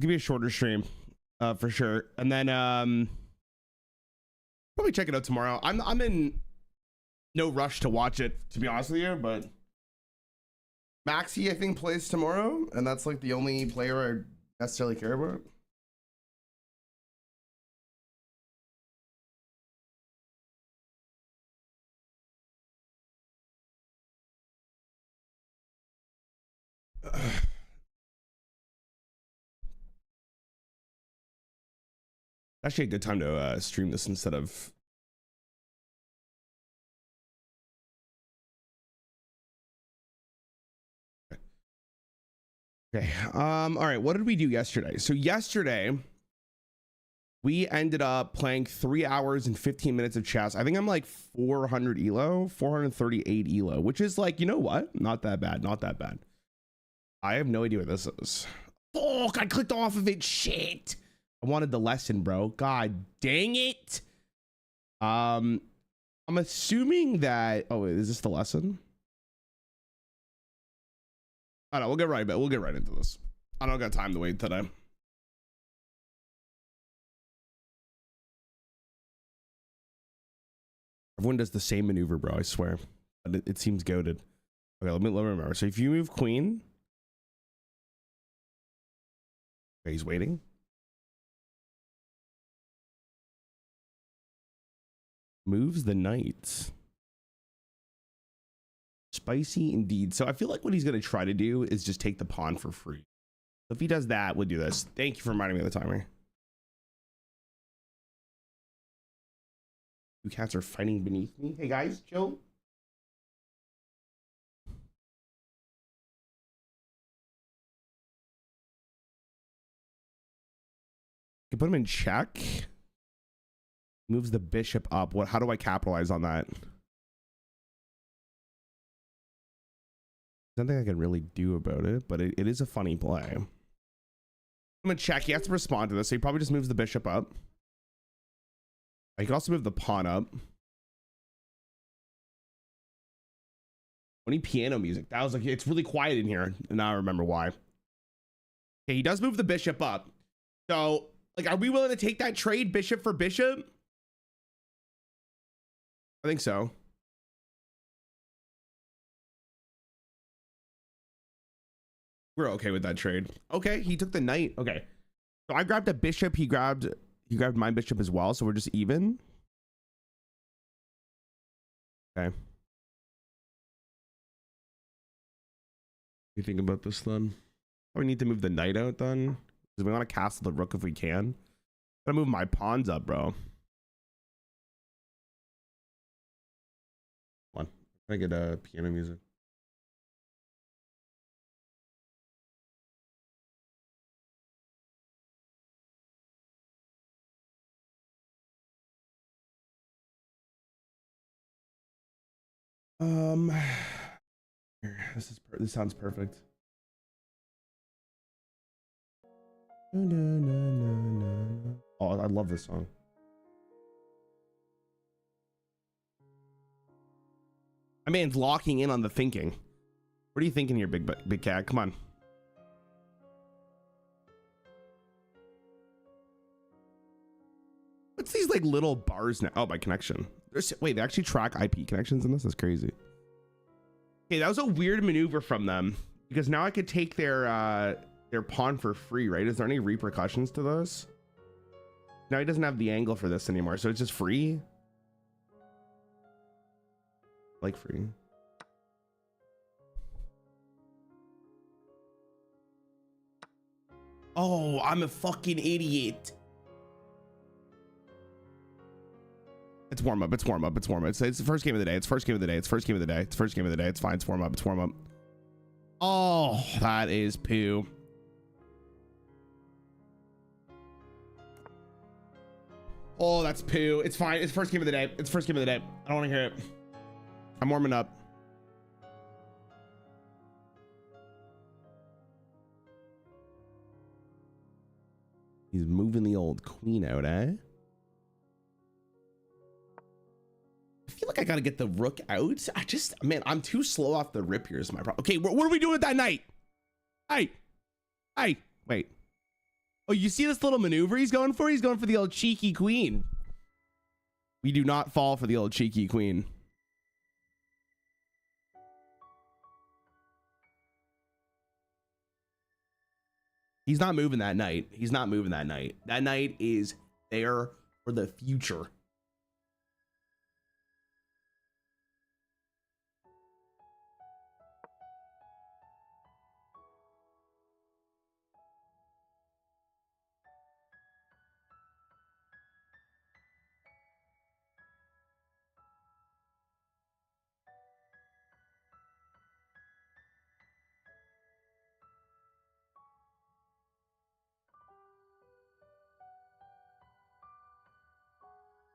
Give me a shorter stream, for sure. And then probably check it out tomorrow. I'm in no rush to watch it, to be honest with you, but Maxi, I think, plays tomorrow, and that's like the only player I necessarily care about. Actually a good time to stream this instead of okay. All right, what did we do yesterday? So yesterday we ended up playing 3 hours and 15 minutes of chess. I think I'm like 400 elo, 438 elo, which is like, you know what, not that bad, not that bad. I have no idea what this is. Fuck, I clicked off of it. Shit, I wanted the lesson, bro. God dang it. I'm assuming that, oh, is this the lesson? I don't know, we'll get right into this. I don't got time to wait today. Everyone does the same maneuver, bro, I swear. But it seems goated. Okay, let me remember. So if you move queen, okay, he's waiting. Moves the knight. Spicy indeed. So I feel like what he's going to try to do is just take the pawn for free. So if he does that, we'll do this. Thank you for reminding me of the timer. Two cats are fighting beneath me. Hey guys, chill. You put him in check. Moves the bishop up. What? How do I capitalize on that? Nothing I can really do about it, but it is a funny play. I'm gonna check. He has to respond to this, so he probably just moves the bishop up. He can also move the pawn up. Only piano music. That was like, it's really quiet in here. And now I remember why. Okay, he does move the bishop up. So, like, are we willing to take that trade, bishop for bishop? I think so. We're okay with that trade. Okay, he took the knight. Okay. So I grabbed a bishop, he grabbed my bishop as well, so we're just even. Okay. What do you think about this then? Oh, we need to move the knight out then, because we want to castle the rook if we can. Gotta move my pawns up, bro. Come on, I get piano music. Here, this sounds perfect. Oh, I love this song. My man's locking in on the thinking. What are you thinking here, big cat? Come on. What's these like little bars now? Oh, my connection. Wait, they actually track IP connections in this? That's crazy. Okay, that was a weird maneuver from them, because now I could take their pawn for free, right? Is there any repercussions to this? Now he doesn't have the angle for this anymore, so it's just free. Like free. Oh, I'm a fucking idiot. It's warm up. It's warm up. It's warm up. It's the first game of the day. It's first game of the day. It's first game of the day. It's first game of the day. It's fine. It's warm up. It's warm up. Oh, that is poo. Oh, that's poo. It's fine. It's first game of the day. It's first game of the day. I don't want to hear it. I'm warming up. He's moving the old queen out, eh? I feel like I gotta get the rook out. Man, I'm too slow off the rip here is my problem. Okay, what are we doing with that knight? Hey, wait. Oh, you see this little maneuver he's going for? He's going for the old cheeky queen. We do not fall for the old cheeky queen. He's not moving that knight. He's not moving that knight. That knight is there for the future.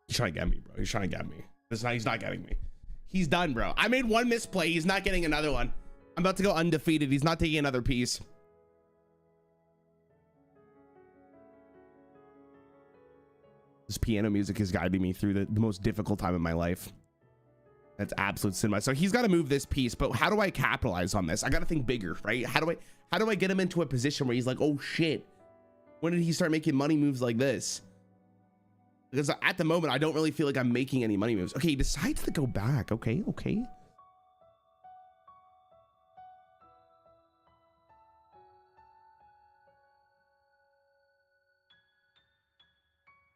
He's trying to get me, bro. He's trying to get me. He's not getting me. He's done, bro. I made one misplay. He's not getting another one. I'm about to go undefeated. He's not taking another piece. This piano music is guiding me through the most difficult time of my life. That's absolute cinema. So he's got to move this piece, but how do I capitalize on this? I got to think bigger, right? How do I get him into a position where he's like, oh shit, when did he start making money moves like this? Because at the moment, I don't really feel like I'm making any money moves. Okay, he decides to go back. Okay.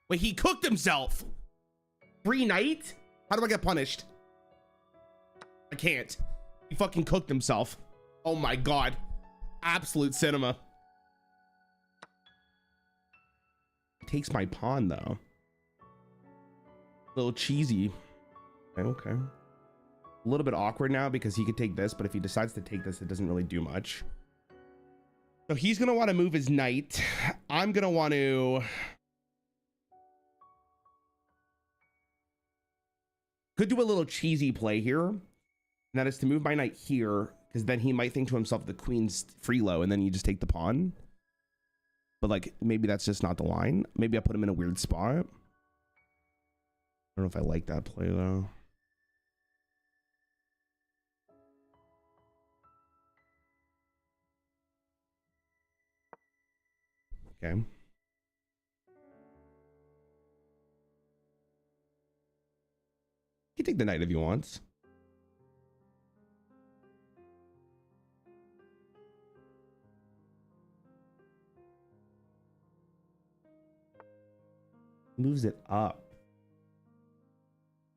Wait, he cooked himself. Free knight? How do I get punished? I can't. He fucking cooked himself. Oh my God. Absolute cinema. Takes my pawn though. A little cheesy. Okay. A little bit awkward now because he could take this, but if he decides to take this, it doesn't really do much. So he's going to want to move his knight. I'm going to want to... Could do a little cheesy play here. And that is to move my knight here, because then he might think to himself the queen's free low, and then you just take the pawn. But like, maybe that's just not the line. Maybe I put him in a weird spot. I don't know if I like that play though. Okay. He can take the knight if he wants. Moves it up.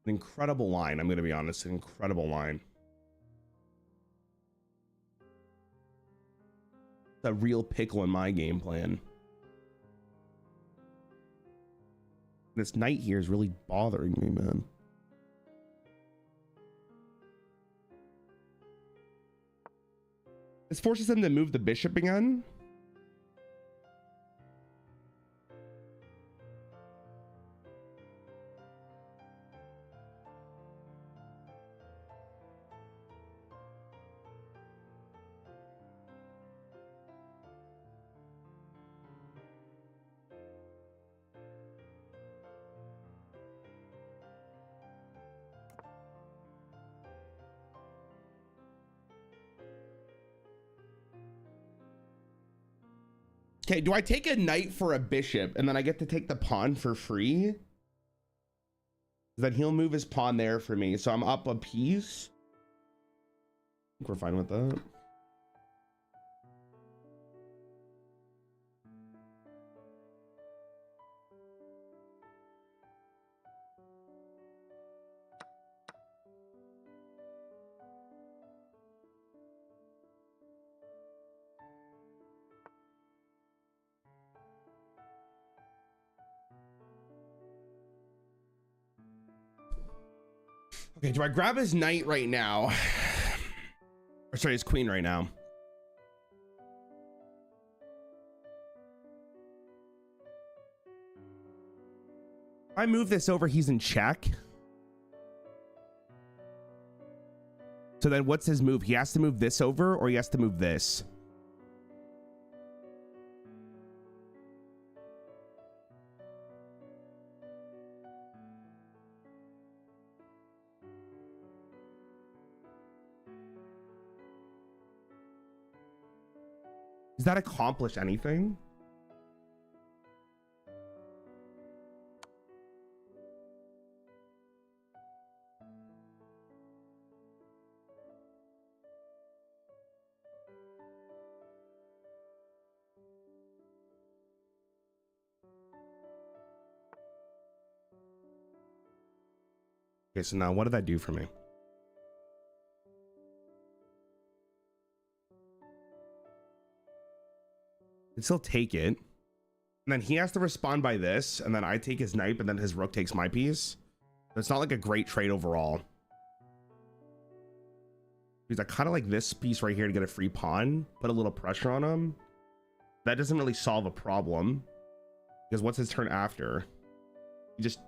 An incredible line. I'm going to be honest. An incredible line. It's a real pickle in my game plan. This knight here is really bothering me, man. This forces him to move the bishop again. Okay, do I take a knight for a bishop and then I get to take the pawn for free? Then he'll move his pawn there for me. So I'm up a piece. I think we're fine with that. Okay, do I grab his knight right now? Or sorry, his queen right now. If I move this over, he's in check. So then what's his move? He has to move this over or he has to move this? Does that accomplish anything? Okay, so now what did that do for me? I'd still take it. And then he has to respond by this, and then I take his knight, and then his rook takes my piece. So it's not like a great trade overall. Because I kind of like this piece right here to get a free pawn, put a little pressure on him. That doesn't really solve a problem. Because what's his turn after? He just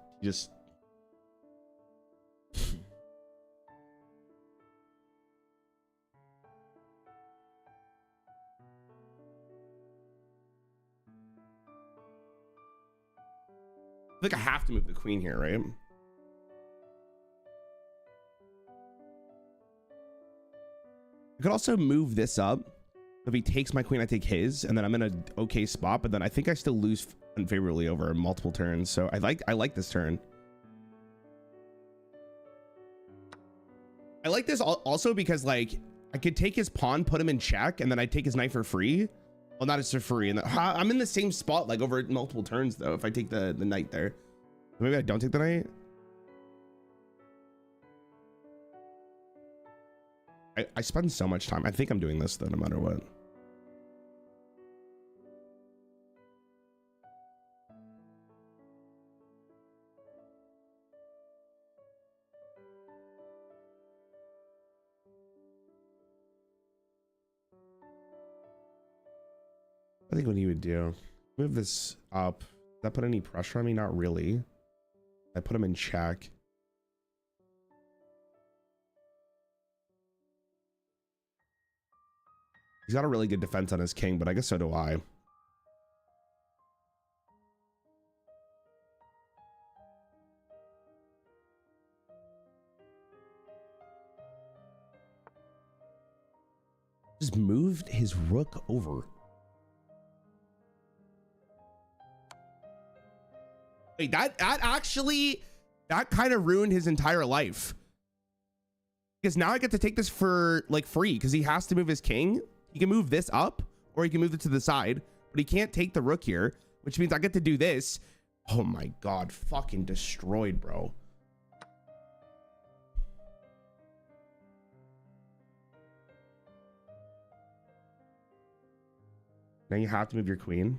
I think I have to move the queen here, right? I could also move this up. If he takes my queen, I take his, and then I'm in an okay spot, but then I think I still lose unfavorably over multiple turns. So I like this turn. I like this also because like I could take his pawn, put him in check, and then I take his knight for free. Well, not as for free, and I'm in the same spot like over multiple turns though. If I take the knight there, maybe I don't take the knight. I spend so much time. I think I'm doing this though, no matter what. I think what he would do, move this up. Does that put any pressure on me? Not really. I put him in check. He's got a really good defense on his king, but I guess so do I. Just moved his rook over. Wait, that kind of ruined his entire life. Because now I get to take this for like free because he has to move his king. He can move this up or he can move it to the side, but he can't take the rook here, which means I get to do this. Oh my God, fucking destroyed, bro. Now you have to move your queen.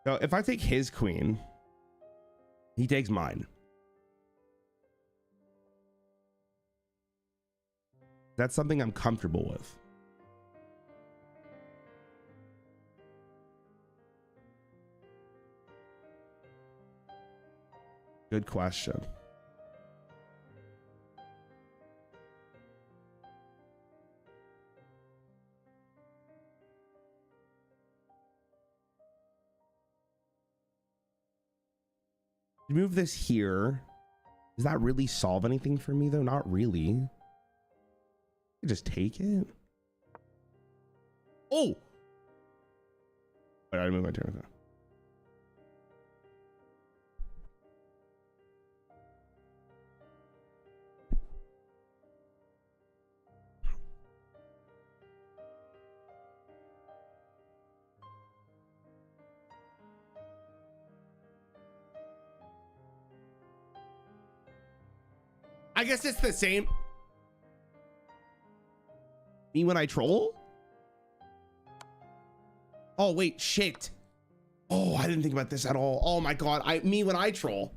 So if I take his queen, he takes mine. That's something I'm comfortable with. Good question. Move this here. Does that really solve anything for me though? Not really. I just take it. Oh! Wait, I move my turn. Okay. I guess it's the same. Me when I troll? Oh, wait, shit. Oh, I didn't think about this at all. Oh my God, me when I troll.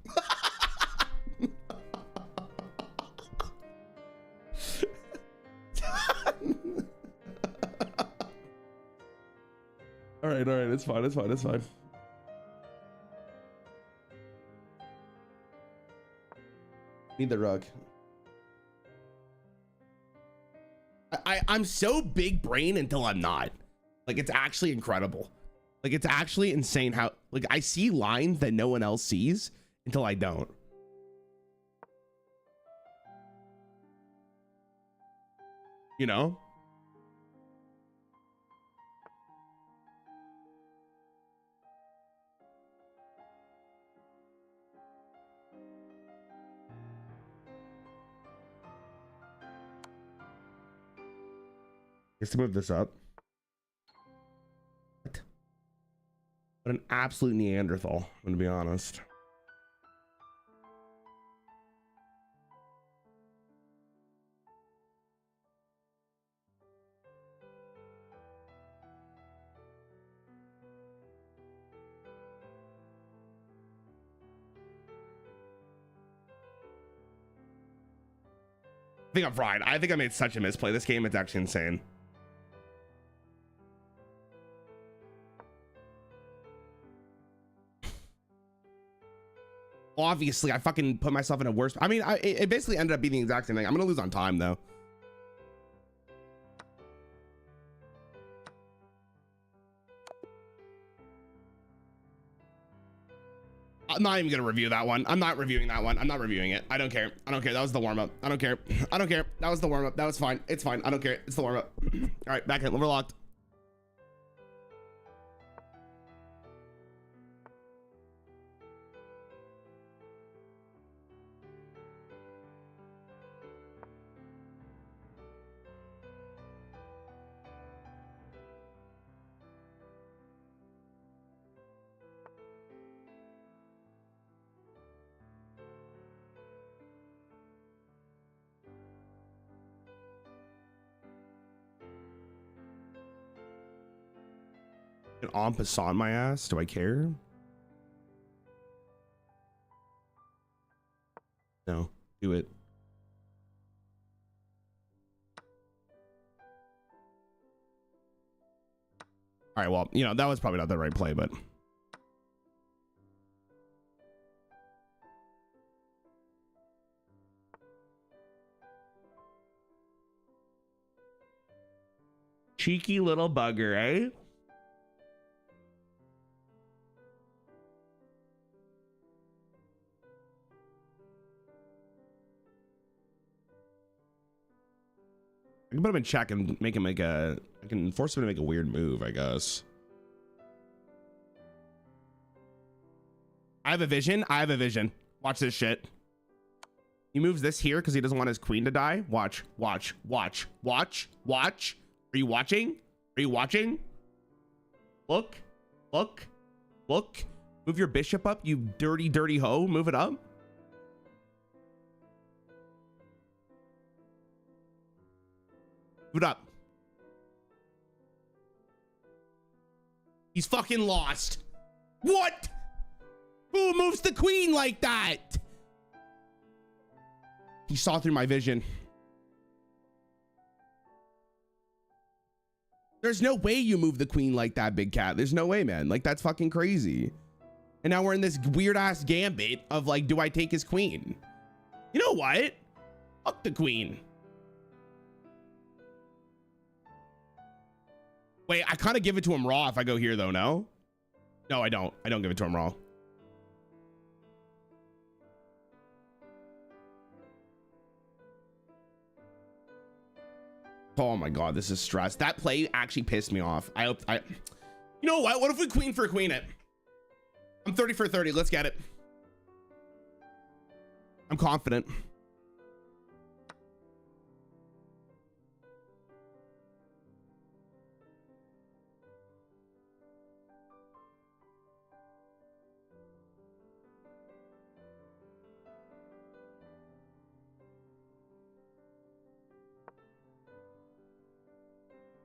All right, it's fine, it's fine, it's fine. Need the rug. I'm so big brain until I'm not. Like, it's actually incredible. Like, it's actually insane how, like, I see lines that no one else sees until I don't. You know? Just to move this up. What? What an absolute Neanderthal, I'm gonna be honest. I think I'm fried. I think I made such a misplay this game. It's actually insane. Obviously, I fucking put myself in a worse. I mean, it basically ended up being the exact same thing. I'm gonna lose on time though. I'm not even gonna review that one. I'm not reviewing that one. I'm not reviewing it. I don't care. I don't care. That was the warm up. I don't care. I don't care. That was the warm up. That was fine. It's fine. I don't care. It's the warm up. All right, back in. We're locked. An en passant my ass. Do I care? No. Do it. All right. Well, you know, that was probably not the right play, but. Cheeky little bugger, eh? I can put him in check and make him make a. I can force him to make a weird move, I guess. I have a vision. I have a vision. Watch this shit. He moves this here because he doesn't want his queen to die. Watch, watch, watch, watch, watch. Are you watching? Are you watching? Look, look, look. Move your bishop up, you dirty, dirty hoe. Move it up. Move it up. He's fucking lost. What? Who moves the queen like that? He saw through my vision. There's no way you move the queen like that, big cat. There's no way, man. Like, that's fucking crazy. And now we're in this weird ass gambit of like, do I take his queen? You know what? Fuck the queen. Wait, I kind of give it to him raw if I go here though, no? No, I don't. I don't give it to him raw. Oh my God, this is stress. That play actually pissed me off. You know what? What if we queen for queen it? I'm 30 for 30. Let's get it. I'm confident.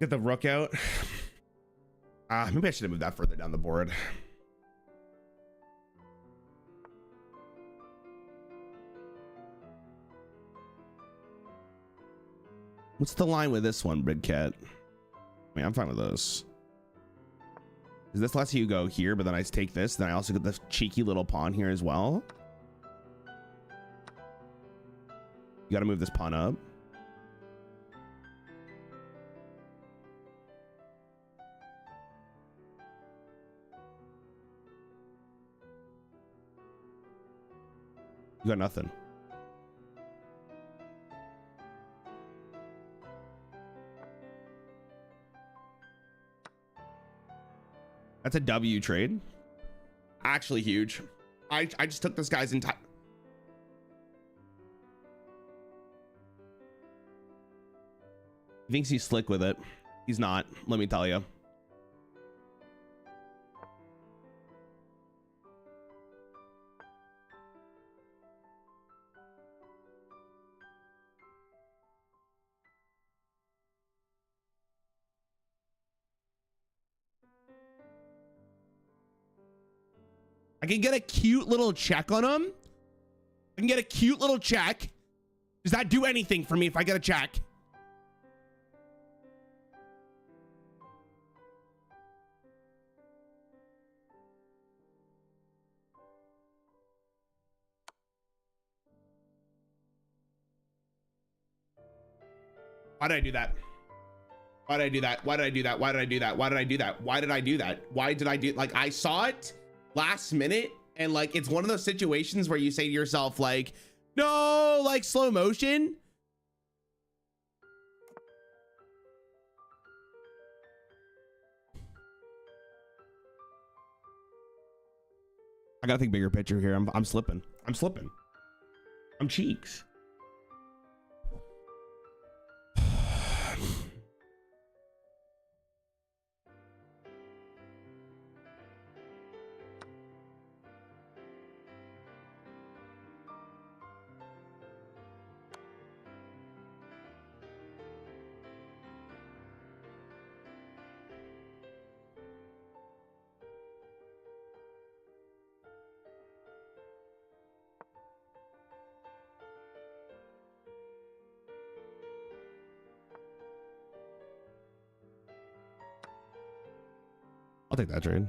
Get the rook out. Maybe I should have moved that further down the board. What's the line with this one, big cat? I mean, I'm fine with this. Because this lets you go here, but then I take this. Then I also get the cheeky little pawn here as well. You got to move this pawn up. You got nothing. That's a W trade. Actually huge. I just took this guy's entire. He thinks he's slick with it. He's not, let me tell you. I can get a cute little check on him. I can get a cute little check. Does that do anything for me if I get a check? Why did I do that? Why did I do that? Why did I do that? Why did I do that? Why did I do that? Why did I do that? Why did I do, like, I saw it last minute, and like, it's one of those situations where you say to yourself, like, no, like slow motion. I gotta think bigger picture here. I'm slipping. I'm slipping. I'm cheeks. I'll take that trade.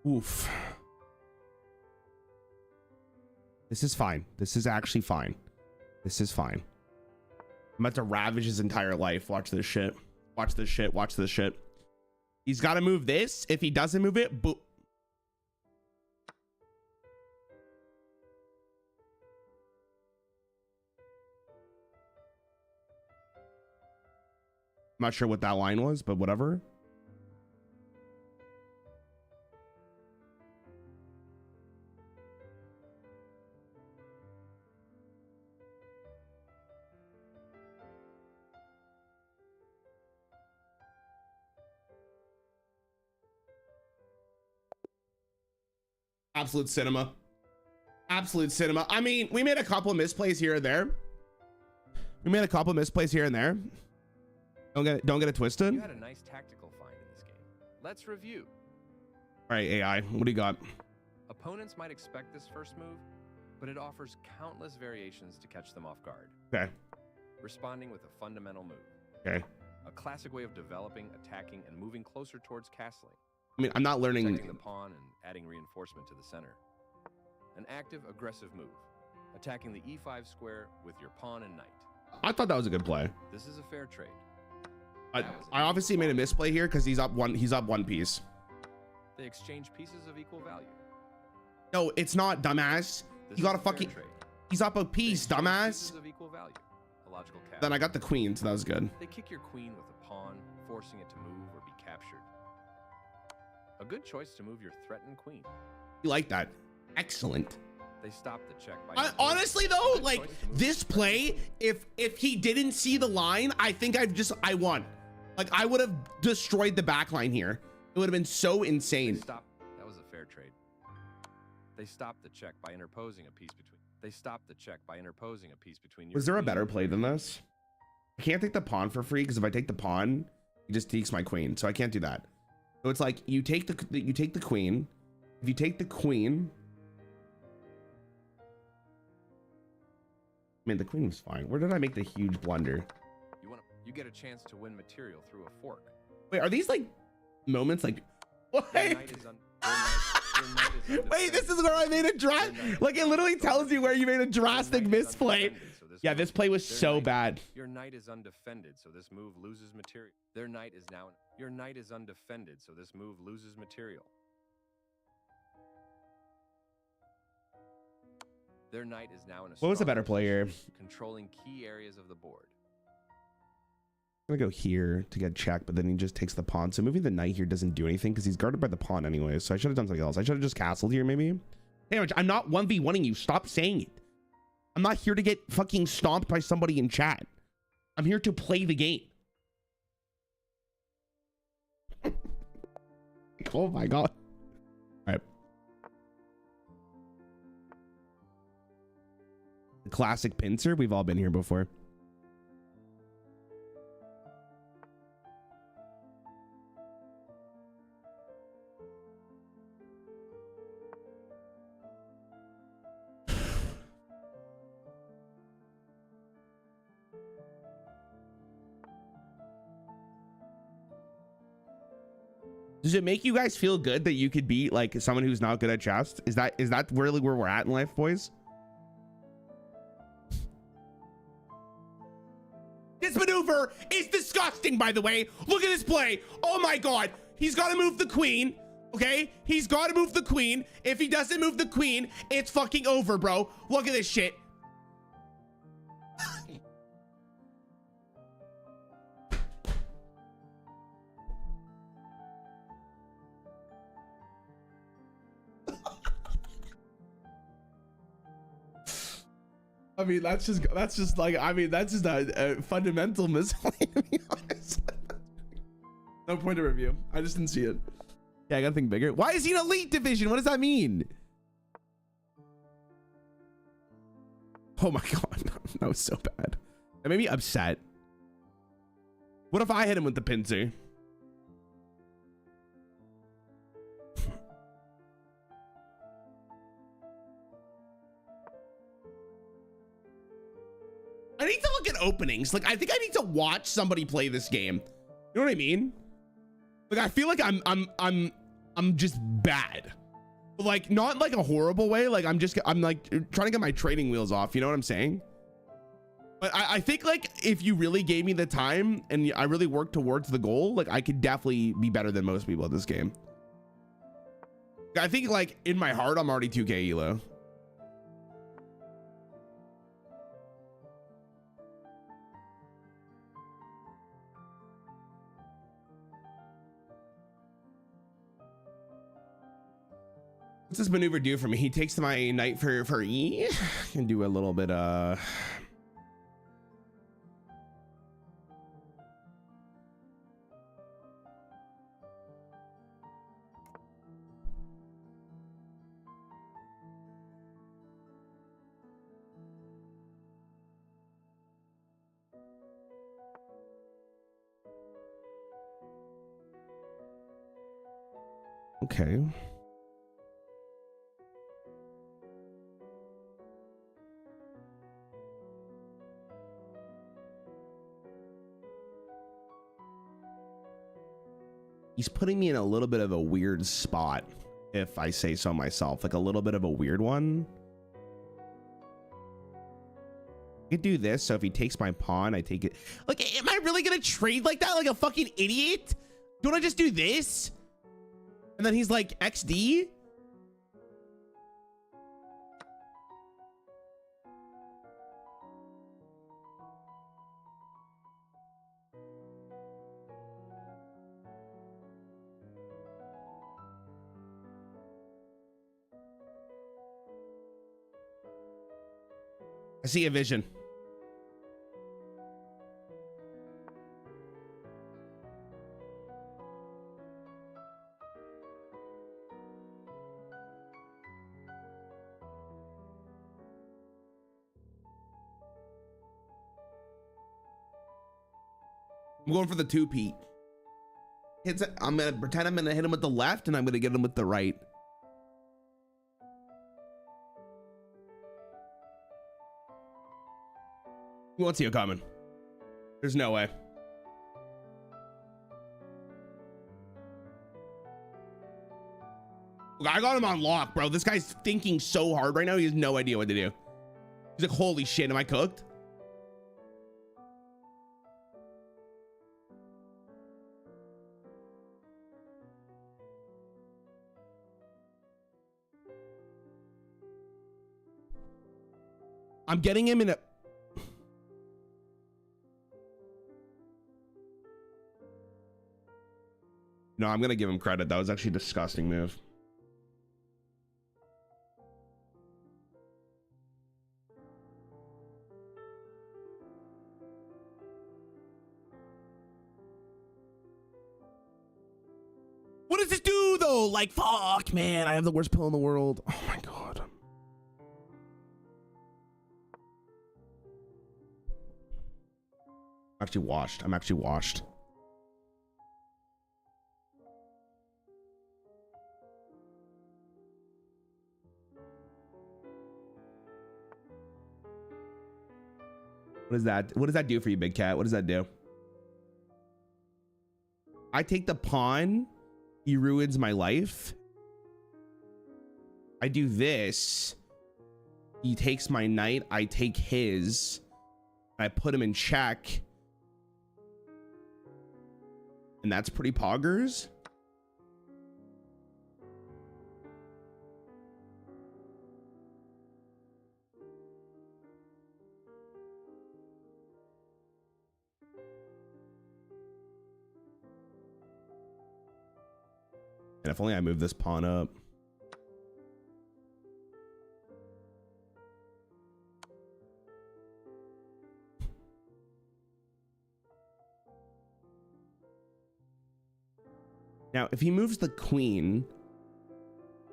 Oof. This is fine. This is actually fine. This is fine. I'm about to ravage his entire life. Watch this shit. Watch this shit. Watch this shit. He's got to move this. If he doesn't move it, boop. I'm not sure what that line was, but whatever. Absolute cinema. Absolute cinema. I mean, we made a couple of misplays here and there. We made a couple of misplays here and there. Don't get it twisted. You had a nice tactical find in this game. Let's review. All right, AI, what do you got? Opponents might expect this first move, but it offers countless variations to catch them off guard. Okay. Responding with a fundamental move. Okay. A classic way of developing, attacking, and moving closer towards castling. I mean, I'm not learning. Protecting the pawn and adding reinforcement to the center. An active, aggressive move. Attacking the e5 square with your pawn and knight. I thought that was a good play. This is a fair trade. I obviously made a misplay here because he's up one piece. They exchange pieces of equal value. No, it's not, dumbass. You got a fucking. He's up a piece, dumbass. Pieces of equal value. A logical cap. Then I got the queen, so that was good. They kick your queen with a pawn, forcing it to move or be captured. A good choice to move your threatened queen. You like that? Excellent. They stop the check by honestly though, like this play, if he didn't see the line, I think I won. Like I would have destroyed the back line here. It would have been so insane. That was a fair trade. They stopped the check by interposing a piece between. Was there a better play than this? I can't take the pawn for free because if I take the pawn, he just takes my queen, so I can't do that. So it's like you take the queen. If you take the queen, I mean the queen was fine. Where did I make the huge blunder? You get a chance to win material through a fork. Wait, are these like moments like wait, this is where I made a drastic, like it literally tells you where you made a drastic misplay. Yeah, this play was so bad. Your knight is undefended, so this move loses material. Your knight is undefended, so this move loses material. Their knight is now in a What was the strong better play here? position, controlling key areas of the board. I'm gonna go here to get checked, but then he just takes the pawn. So moving the knight here doesn't do anything because he's guarded by the pawn anyway. So I should have done something else. I should have just castled here maybe. Damn, I'm not 1v1ing you. Stop saying it. I'm not here to get fucking stomped by somebody in chat. I'm here to play the game. Oh my god. All right. The classic pincer. We've all been here before. Does it make you guys feel good that you could beat like someone who's not good at chess? Is that really where we're at in life, boys? This maneuver is disgusting, by the way. Look at this play. Oh my god. He's got to move the queen. Okay? He's got to move the queen. If he doesn't move the queen, it's fucking over, bro. Look at this shit. I mean, that's just like, I mean, that's just a fundamental misplay, to be honest. No point of review. I just didn't see it. Yeah, I gotta think bigger. Why is he in elite division? What does that mean? Oh my god, that was so bad. That made me upset. What if I hit him with the pincer? I need to look at openings. Like, I think I need to watch somebody play this game. You know what I mean? Like, I feel like I'm just bad. But like, not like a horrible way. Like, I'm like trying to get my training wheels off. You know what I'm saying? But I think like if you really gave me the time and I really worked towards the goal, like I could definitely be better than most people at this game. I think like in my heart, I'm already 2K elo. What's this maneuver do for me? He takes my knight for E. Can do a little bit okay. He's putting me in a little bit of a weird spot, if I say so myself, like a little bit of a weird one. I could do this, so if he takes my pawn, I take it. Like, am I really gonna trade like that, like a fucking idiot? Don't I just do this? And then he's like, XD? I see a vision. I'm going for the two-peat. I'm gonna pretend I'm gonna hit him with the left and I'm gonna get him with the right. Who wants you coming? There's no way. Look, I got him on lock, bro. This guy's thinking so hard right now. He has no idea what to do. He's like, holy shit, am I cooked? I'm getting him in a... No, I'm going to give him credit. That was actually a disgusting move. What does this do, though? Like, fuck, man. I have the worst pill in the world. Oh, my God. I'm actually washed. I'm actually washed. What is that? What does that do for you, big cat? What does that do? I take the pawn. He ruins my life. I do this. He takes my knight. I take his. I put him in check. And that's pretty poggers. And if only I move this pawn up. Now, if he moves the queen,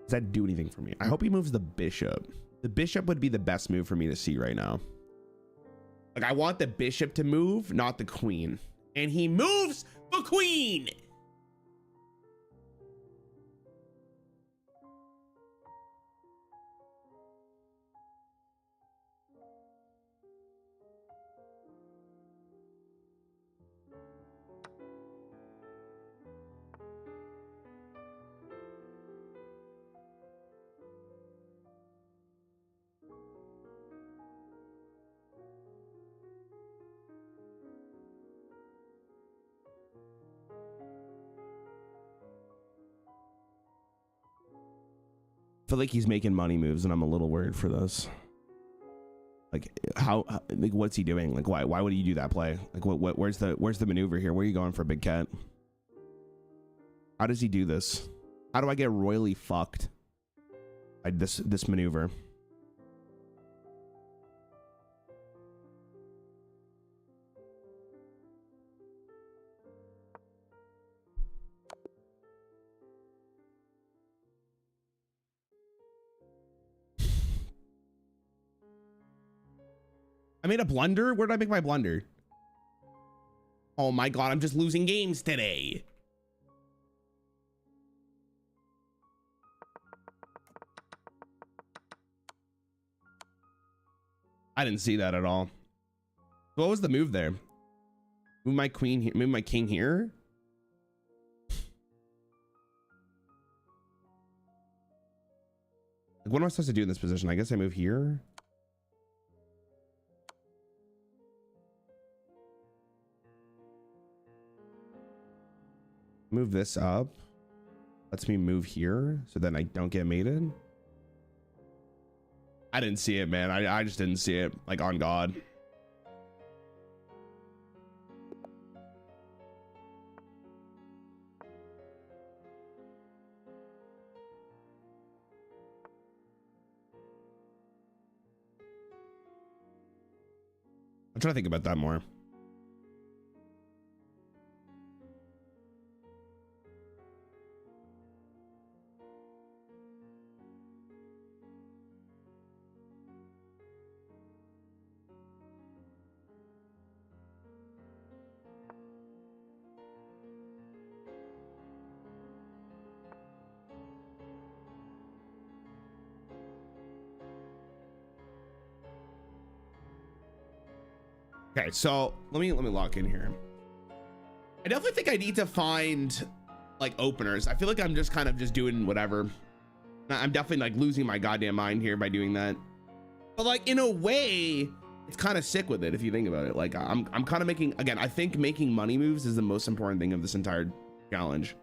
does that do anything for me? I hope he moves the bishop. The bishop would be the best move for me to see right now. Like, I want the bishop to move, not the queen. And he moves the queen. I feel like he's making money moves and I'm a little worried for this. Like like what's he doing? Like why would he do that play? Like where's the maneuver here? Where are you going for, big cat? How does he do this? How do I get royally fucked by this maneuver? I made a blunder? Where did I make my blunder? Oh my God, I'm just losing games today. I didn't see that at all. What was the move there? Move my queen here, move my king here? Like, what am I supposed to do in this position? I guess I move here. Move this up. Lets me move here so then I don't get mated. I didn't see it, man. I just didn't see it, like, on God. I'm trying to think about that more. Okay, so let me lock in here. I definitely think I need to find like openers. I feel like I'm just kind of just doing whatever. I'm definitely like losing my goddamn mind here by doing that. But like in a way, it's kind of sick with it if you think about it. Like I'm kind of making, again, I think making money moves is the most important thing of this entire challenge.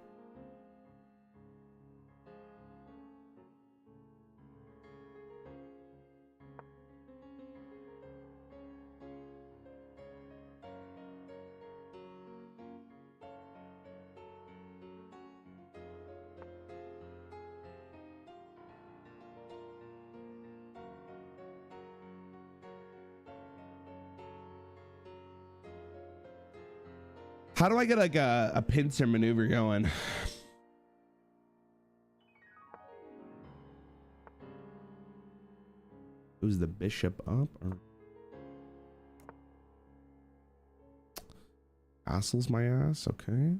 How do I get like a pincer maneuver going? Who's the bishop up? Or castles my ass? Okay.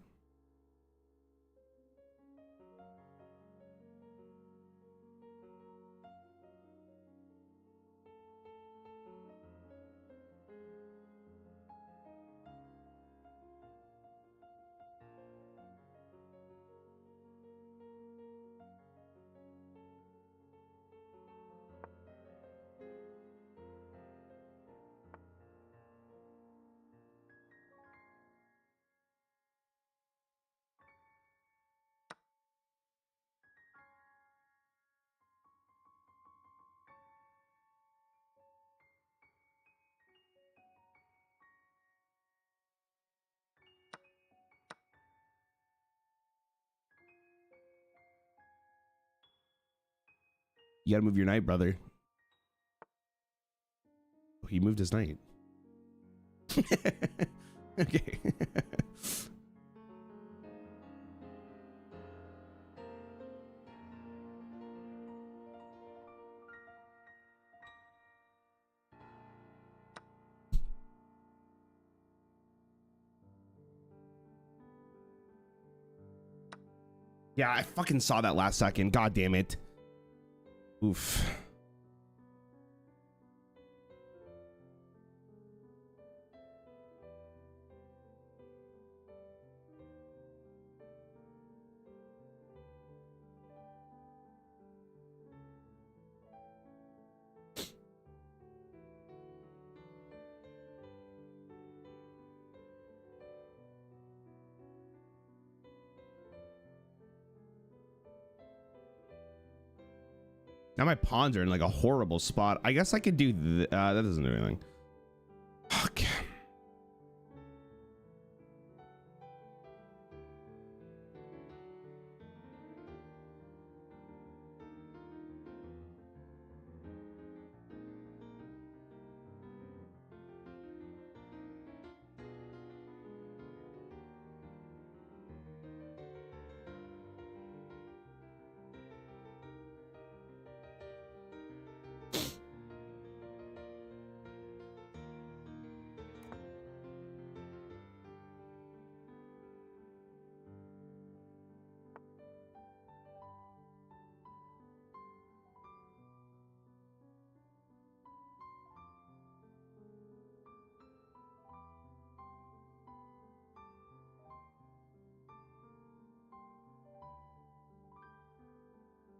You gotta move your knight, brother. Oh, he moved his knight. Okay. Yeah, I fucking saw that last second. God damn it. Oof. Now my pawns are in like a horrible spot. I guess I could do that doesn't do anything. Fuck.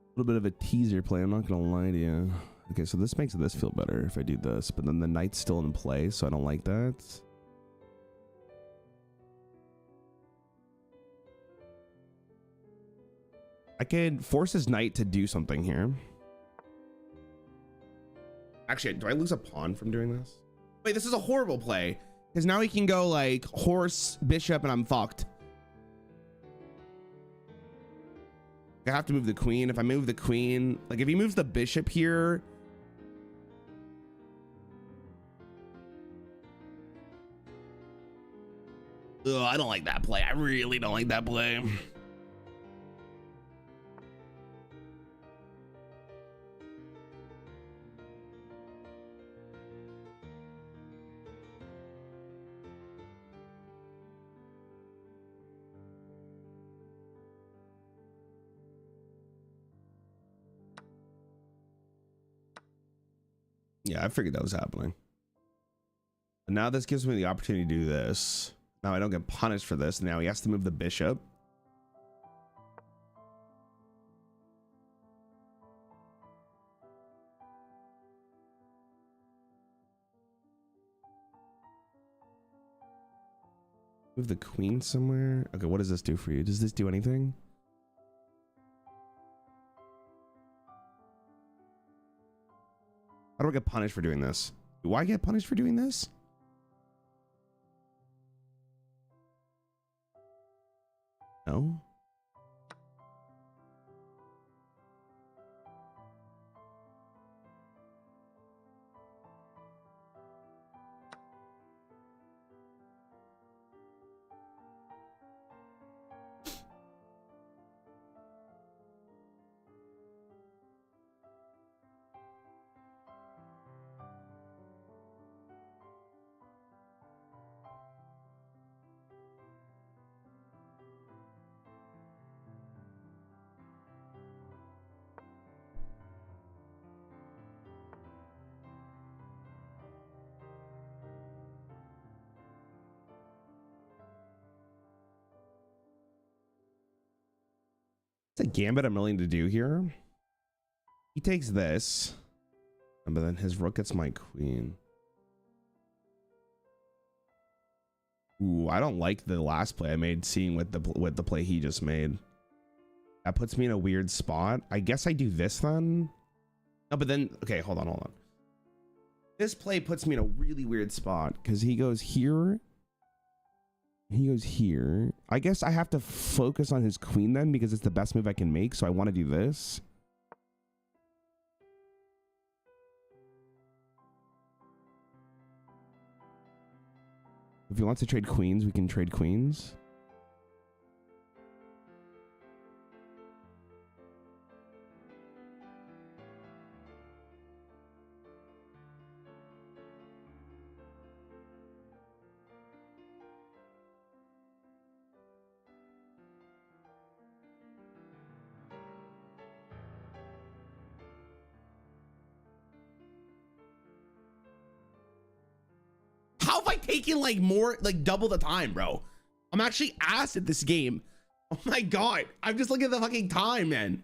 A little bit of a teaser play, I'm not gonna lie to you. Okay, so this makes this feel better if I do this, but then the knight's still in play, so I don't like that. I can force his knight to do something here. Actually, do I lose a pawn from doing this? Wait, this is a horrible play, because now he can go like horse, bishop, and I'm fucked. I have to move the queen. If I move the queen, like if he moves the bishop here, ugh, I don't like that play. I really don't like that play. Yeah, I figured that was happening. But now this gives me the opportunity to do this. Now I don't get punished for this. Now he has to move the bishop. Move the queen somewhere. Okay, what does this do for you? Does this do anything? How do I get punished for doing this? Do I get punished for doing this? No. the gambit I'm willing to do here. He takes this, but then his rook gets my queen. Ooh, I don't like the last play I made, seeing with the play he just made. That puts me in a weird spot. I guess I do this then. No, but then, okay, hold on. This play puts me in a really weird spot because he goes here. He goes here. I guess I have to focus on his queen then because it's the best move I can make. So I want to do this. If he wants to trade queens, we can trade queens. How have I taken like more, like double the time, bro? I'm actually ass at this game. Oh my God. I'm just looking at the fucking time, man.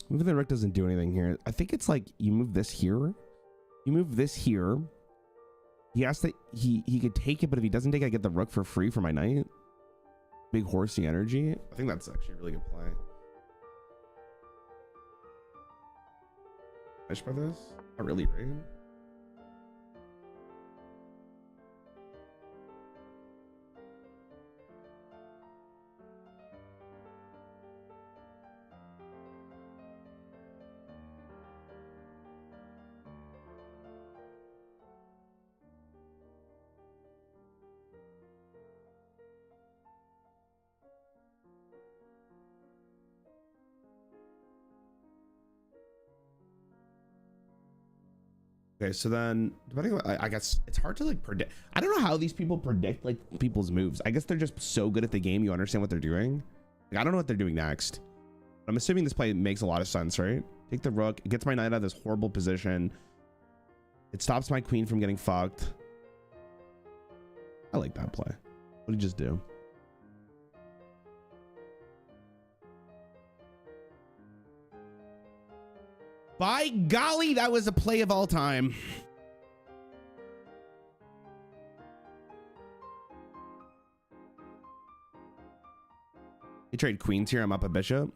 Moving the rook doesn't do anything here. I think it's like you move this here. You move this here. He has to, he could take it, but if he doesn't take it, I get the rook for free for my knight. Big horsey energy. I think that's actually a really good play. Fish by this? Not really, right? Okay, so then depending on, I guess it's hard to like predict. I don't know how these people predict like people's moves. I guess they're just so good at the game, you understand what they're doing. Like, I don't know what they're doing next. I'm assuming this play makes a lot of sense, right? Take the rook, it gets my knight out of this horrible position. It stops my queen from getting fucked. I like that play. What did he just do? By golly, that was a play of all time. You trade queens here. I'm up a bishop.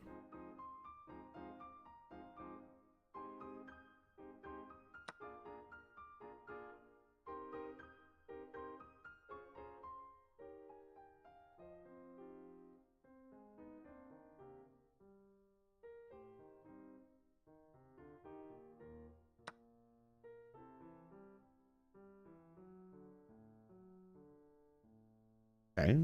Okay.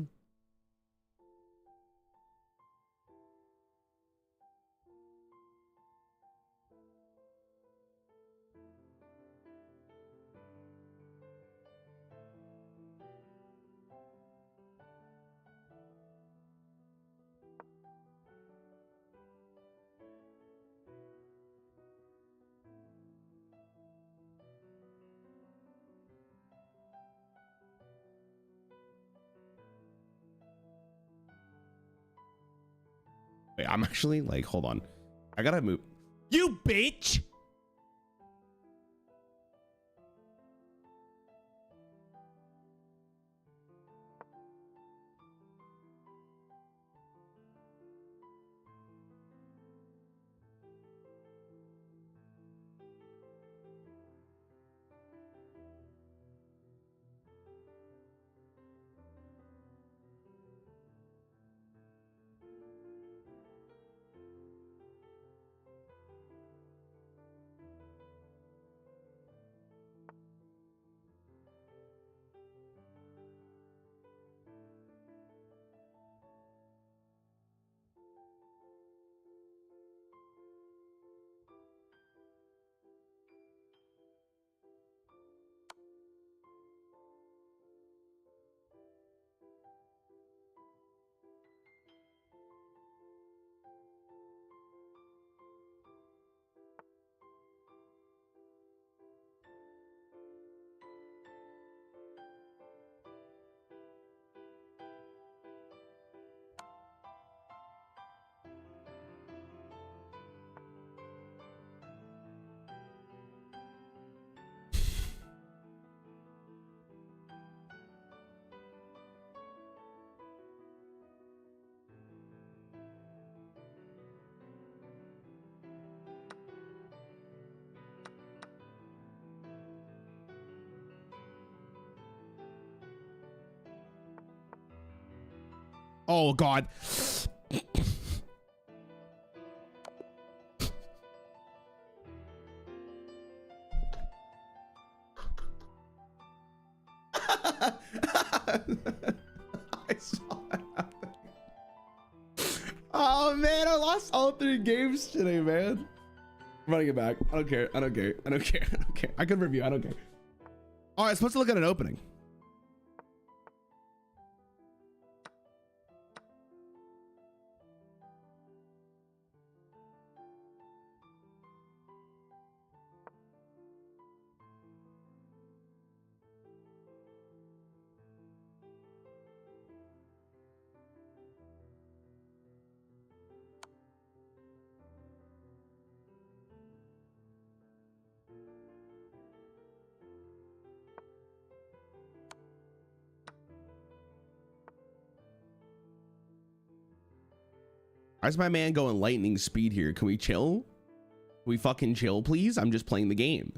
Wait, I'm actually like, hold on. I gotta move. You bitch! Oh God. I saw it happen. Oh man, I lost all 3 games today, man. I'm running it back. I don't care. I don't care. I don't care. I don't care. I could review. I don't care. All right, supposed to look at an opening. Why is my man going lightning speed here? Can we chill? Can we fucking chill, please? I'm just playing the game.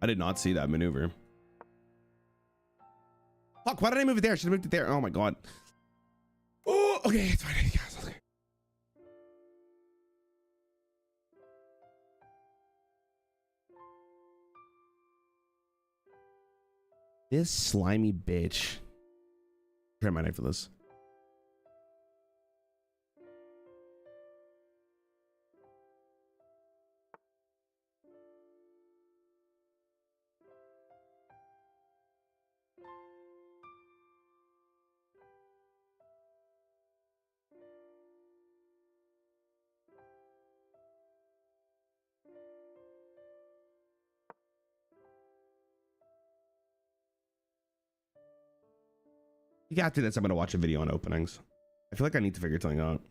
I did not see that maneuver. Fuck, why did I move it there? I should have moved it there. Oh my God. Oh, okay, it's fine. Yes, okay. This slimy bitch. Try my knife for this. After this, I'm gonna watch a video on openings. I feel like I need to figure something out.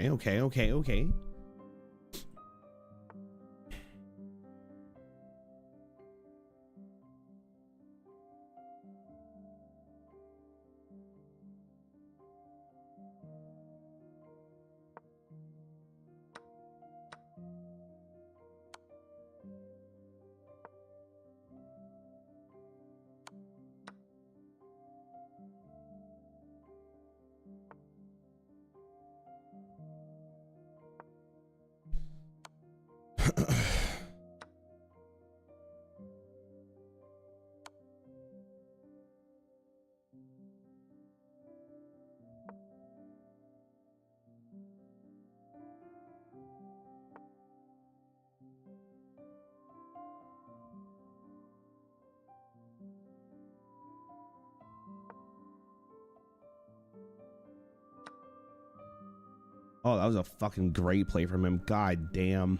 Okay. Oh, that was a fucking great play from him. God damn.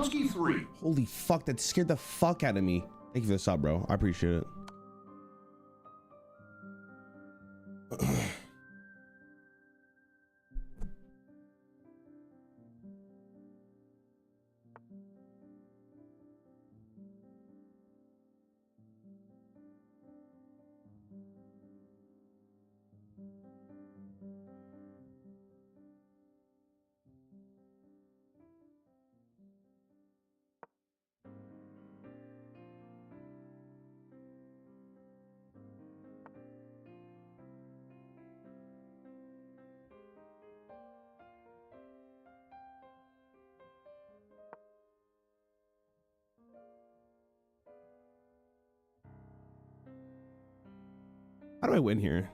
Gonski 3. Holy fuck, that scared the fuck out of me. Thank you for the sub, bro. I appreciate it. How do I win here?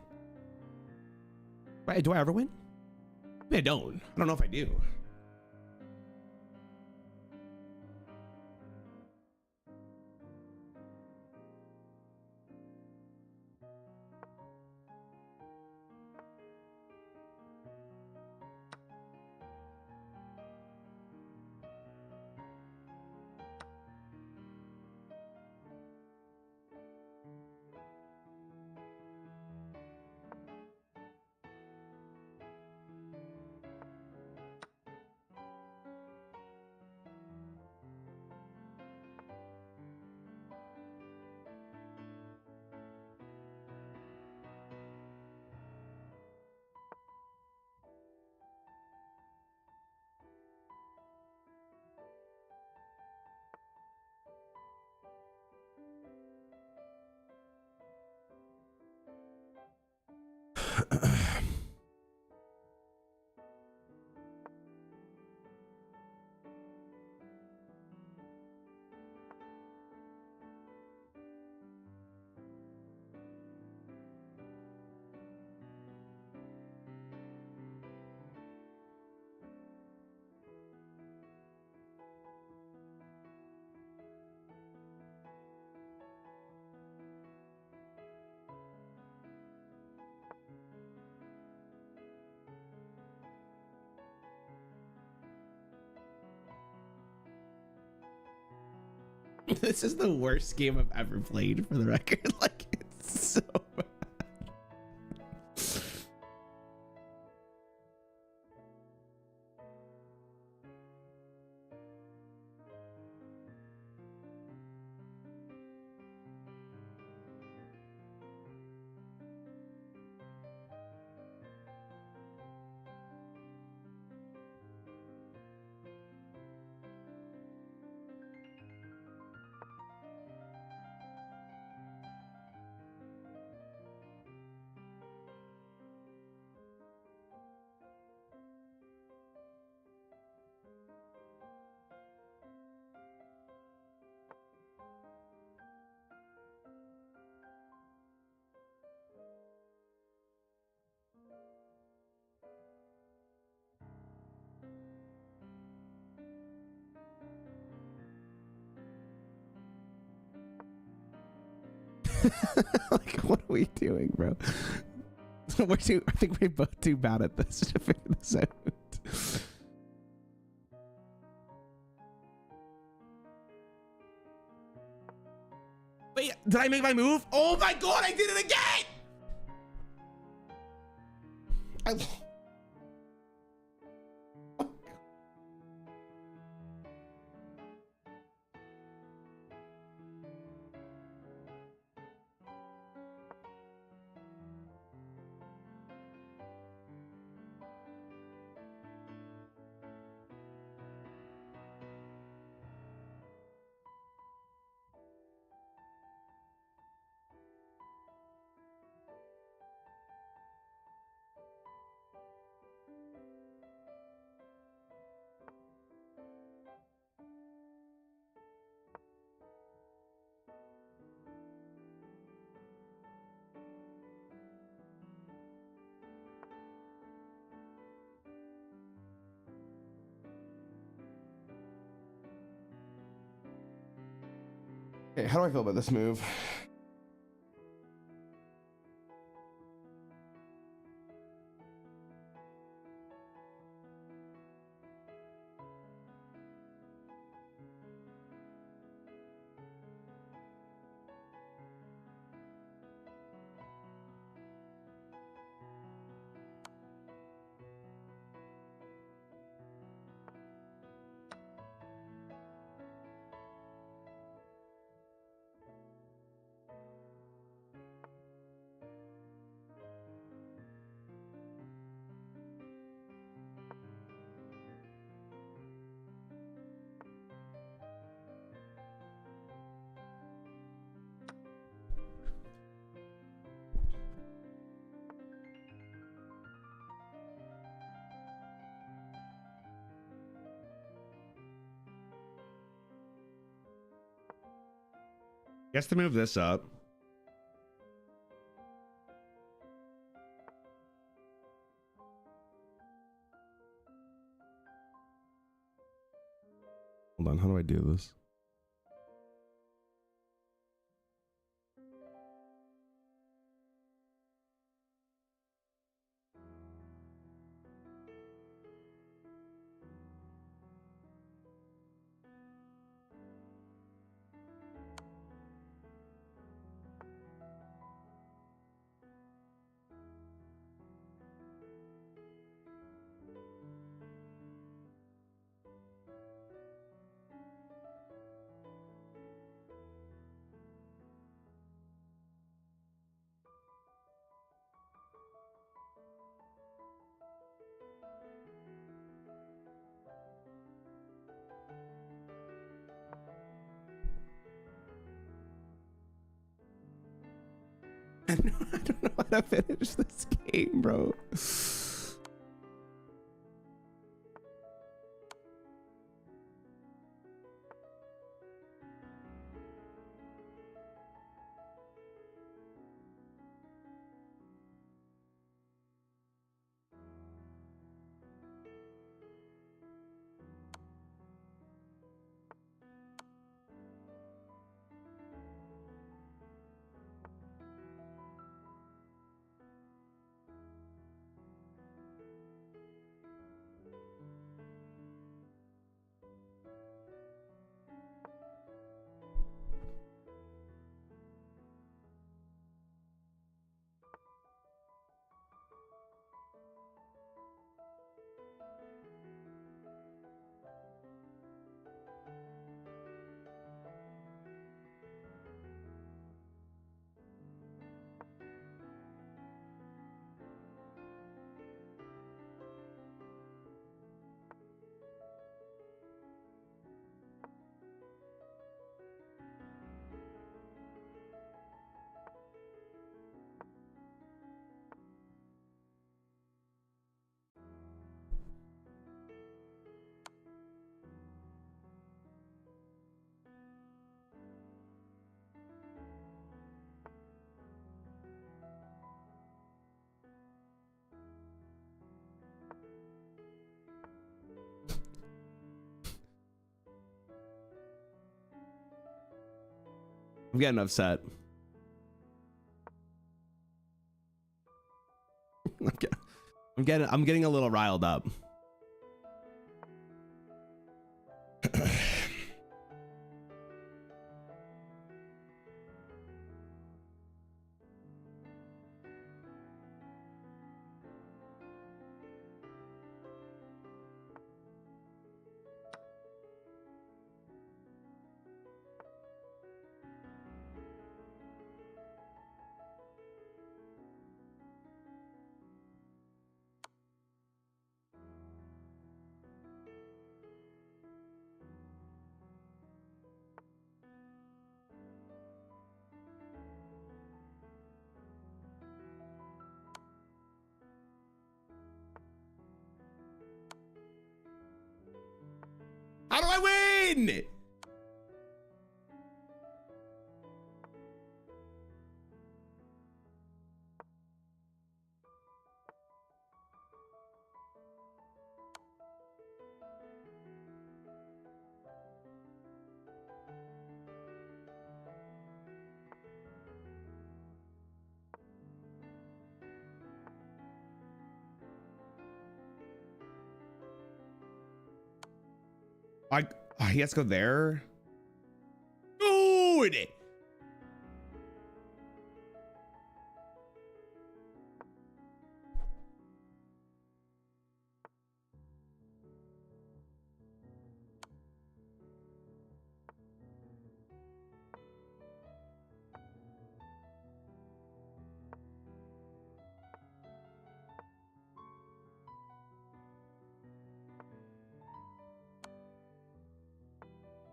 Do I ever win? Maybe I don't. I don't know if I do. This is the worst game I've ever played, for the record. Like, it's so bad. Like, what are we doing, bro? I think we're both too bad at this to figure this out. Wait, did I make my move? Oh my god, I did it again! Okay, how do I feel about this move? Guess to move this up. Hold on, how do I do this? I don't know how to finish this game, bro. I'm getting upset. I'm getting a little riled up. How do I win? He has to go there. Dude.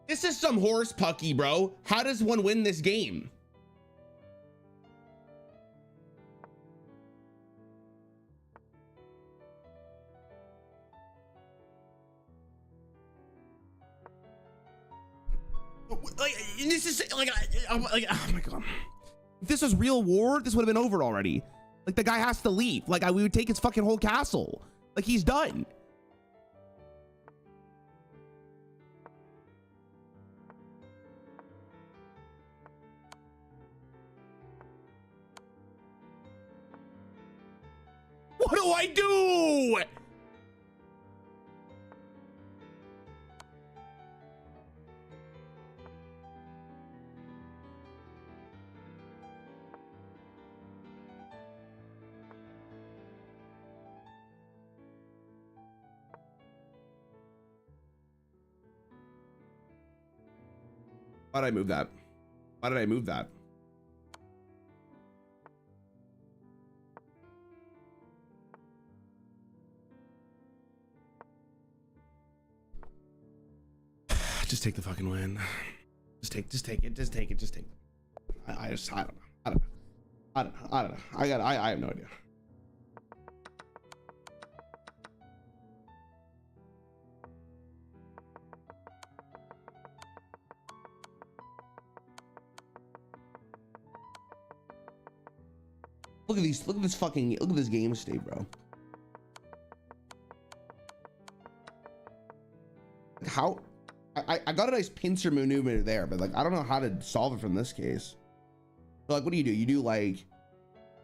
This is some horse pucky, bro. How does one win this game? Like, this is like, oh my god. If this was real war, this would have been over already. Like, the guy has to leave. Like, we would take his fucking whole castle. Like, he's done. What do I do? Why did I move that? Why did I move that? Just take the fucking win. Just take it. I don't know. I have no idea. Look at this game state, bro. How I got a nice pincer maneuver there, but like I don't know how to solve it from this case. So like, what do? You do like,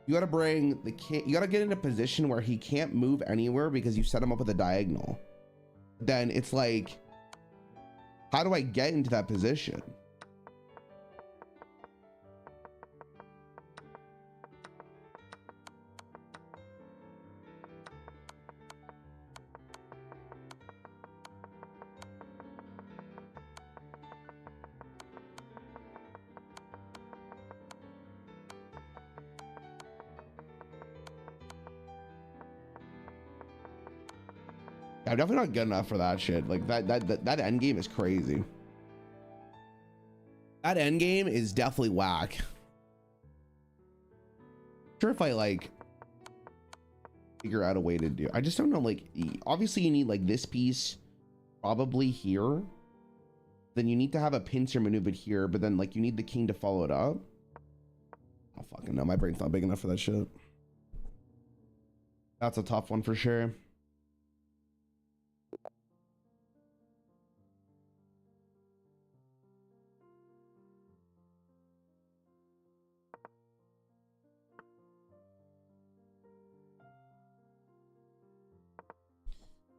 you gotta bring the king, you gotta get in a position where he can't move anywhere because you set him up with a diagonal. Then it's like, how do I get into that position? I'm definitely not good enough for that shit. Like that end game is crazy. That end game is definitely whack. Sure, if I like figure out a way to do, I just don't know. Like, obviously you need like this piece probably here. Then you need to have a pincer maneuver here, but then like you need the king to follow it up. I don't fucking know. My brain's not big enough for that shit. That's a tough one for sure.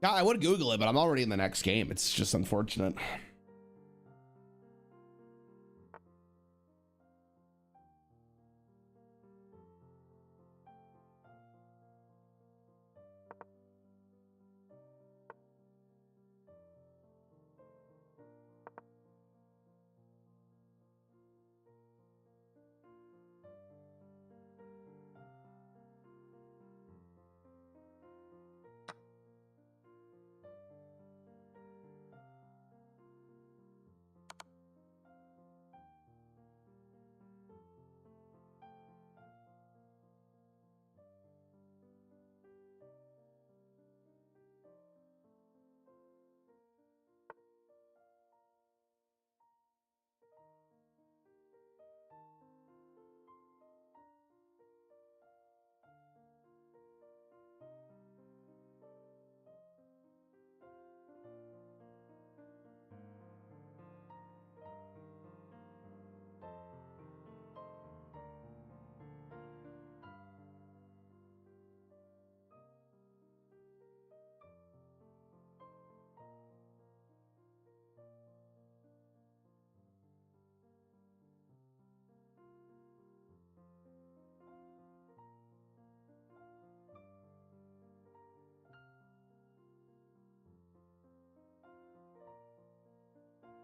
Yeah, I would Google it, but I'm already in the next game. It's just unfortunate.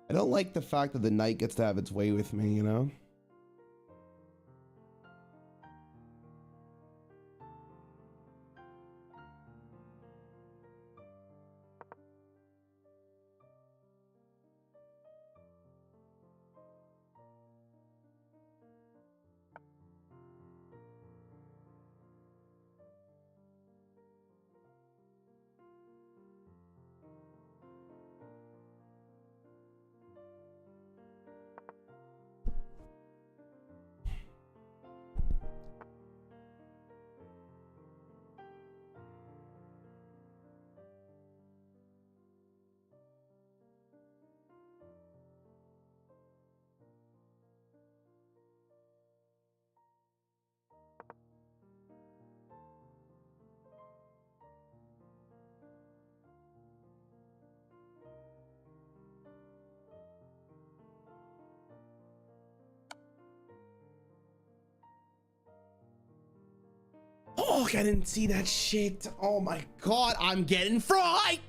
I don't like the fact that the knight gets to have its way with me, you know? Fuck, I didn't see that shit. Oh my god, I'm getting fried.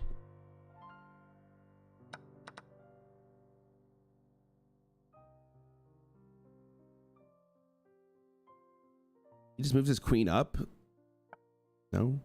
He just moves his queen up. No.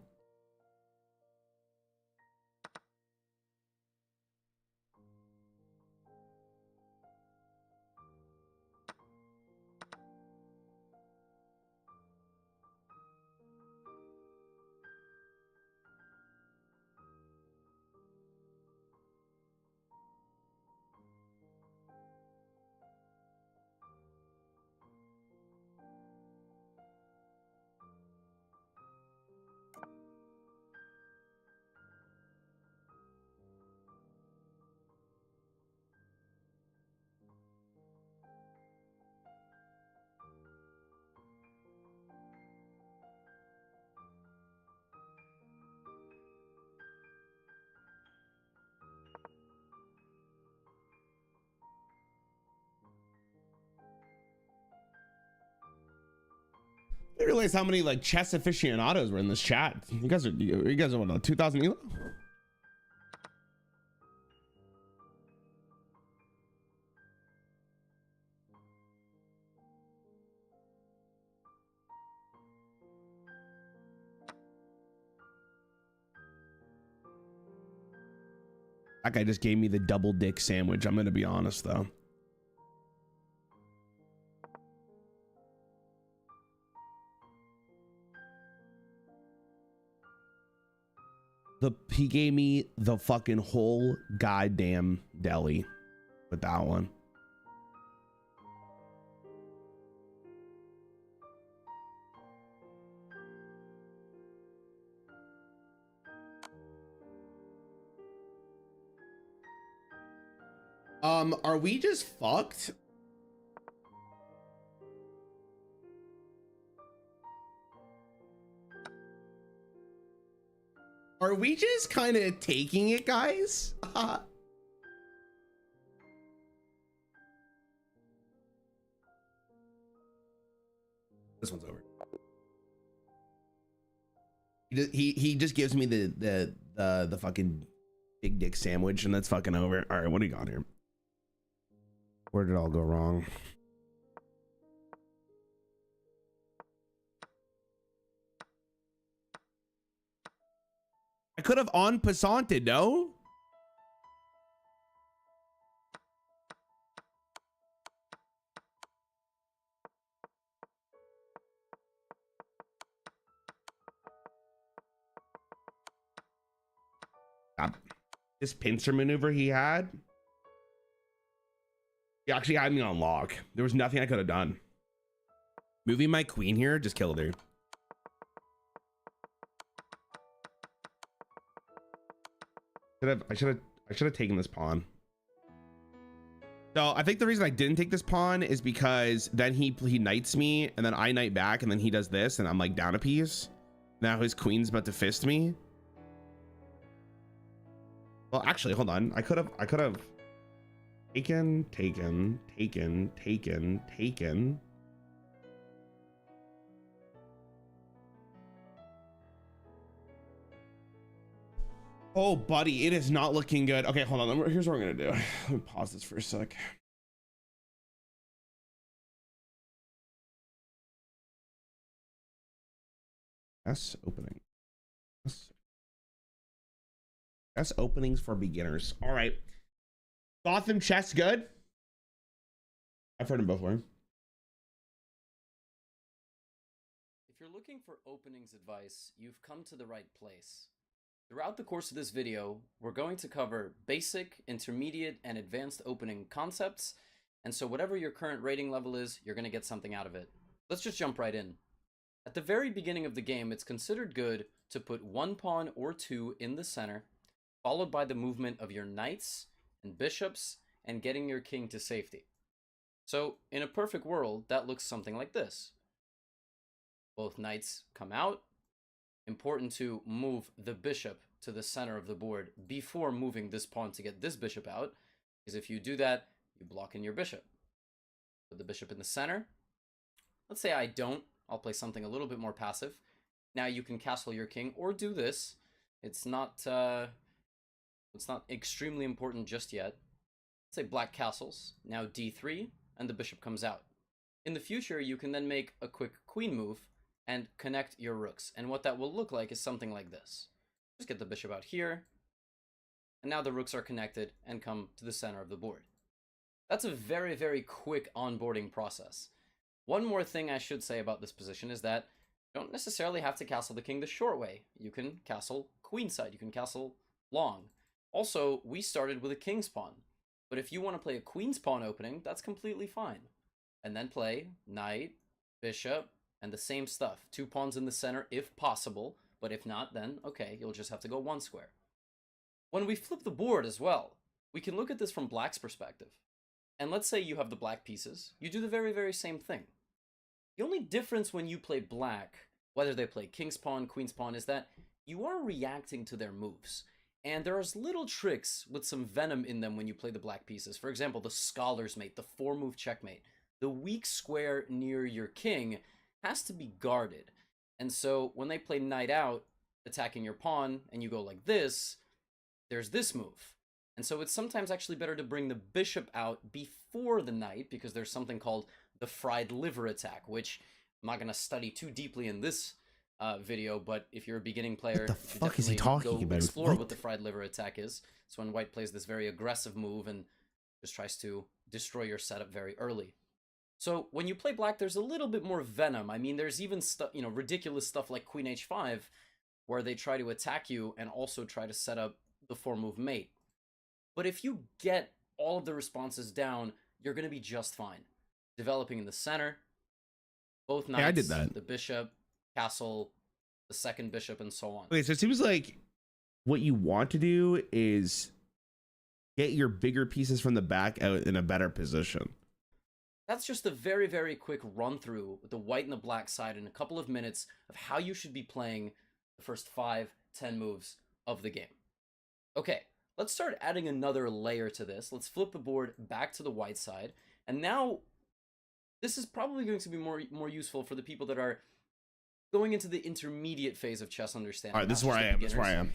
I didn't realize how many like chess aficionados were in this chat. You guys are what, 2,000 elo? That guy just gave me the double dick sandwich. I'm gonna be honest though. He gave me the fucking whole goddamn deli with that one. Are we just fucked? Are we just kind of taking it, guys? This one's over. He just gives me the fucking big dick sandwich, and that's fucking over. All right, what do you got here? Where did it all go wrong? I could have en passanted, no? This pincer maneuver he had. He actually had me on lock. There was nothing I could have done. Moving my queen here just killed her. I should have taken this pawn. So I think the reason I didn't take this pawn is because then he knights me, and then I knight back, and then he does this, and I'm like down a piece. Now his queen's about to fist me. Well, actually, hold on. I could have taken. Oh, buddy, it is not looking good. Okay, hold on. Here's what we're gonna do. Let me pause this for a sec. S opening. S openings for beginners. All right. Gotham chess good. I've heard him before. If you're looking for openings advice, you've come to the right place. Throughout the course of this video, we're going to cover basic, intermediate, and advanced opening concepts, and so whatever your current rating level is, you're going to get something out of it. Let's just jump right in. At the very beginning of the game, it's considered good to put one pawn or two in the center, followed by the movement of your knights and bishops, and getting your king to safety. So, in a perfect world, that looks something like this. Both knights come out. Important to move the bishop to the center of the board before moving this pawn to get this bishop out, because if you do that, you block in your bishop. Put the bishop in the center. Let's say I don't. I'll play something a little bit more passive. Now you can castle your king or do this. It's not extremely important just yet. Let's say black castles. Now d3, and the bishop comes out. In the future, you can then make a quick queen move and connect your rooks. And what that will look like is something like this. Just get the bishop out here, and now the rooks are connected and come to the center of the board. That's a very, very quick onboarding process. One more thing I should say about this position is that you don't necessarily have to castle the king the short way. You can castle queenside, you can castle long. Also, we started with a king's pawn, but if you want to play a queen's pawn opening, that's completely fine. And then play knight, bishop, and the same stuff. 2 pawns in the center if possible, but if not, then okay, you'll just have to go 1 square. When we flip the board as well, we can look at this from black's perspective. And let's say you have the black pieces, you do the very, very same thing. The only difference when you play black, whether they play king's pawn, queen's pawn, is that you are reacting to their moves. And there's little tricks with some venom in them when you play the black pieces. For example, the scholar's mate, the 4-move checkmate. The weak square near your king has to be guarded. And so when they play knight out, attacking your pawn, and you go like this, there's this move. And so it's sometimes actually better to bring the bishop out before the knight, because there's something called the fried liver attack, which I'm not going to study too deeply in this video, but if you're a beginning player, What the fuck is he talking about? Explore what the fried liver attack is. It's when white plays this very aggressive move and just tries to destroy your setup very early. So when you play black, there's a little bit more venom. I mean, there's even ridiculous stuff like queen h5, where they try to attack you and also try to set up the 4-move mate. But if you get all of the responses down, you're going to be just fine. Developing in the center, both knights, I did that. The bishop, castle, the second bishop, and so on. Okay, so it seems like what you want to do is get your bigger pieces from the back out in a better position. That's just a very, very quick run through with the white and the black side in a couple of minutes of how you should be playing the first 5-10 moves of the game. Okay, let's start adding another layer to this. Let's flip the board back to the white side. And now this is probably going to be more useful for the people that are going into the intermediate phase of chess understanding. All right, this is where I am. This is where I am.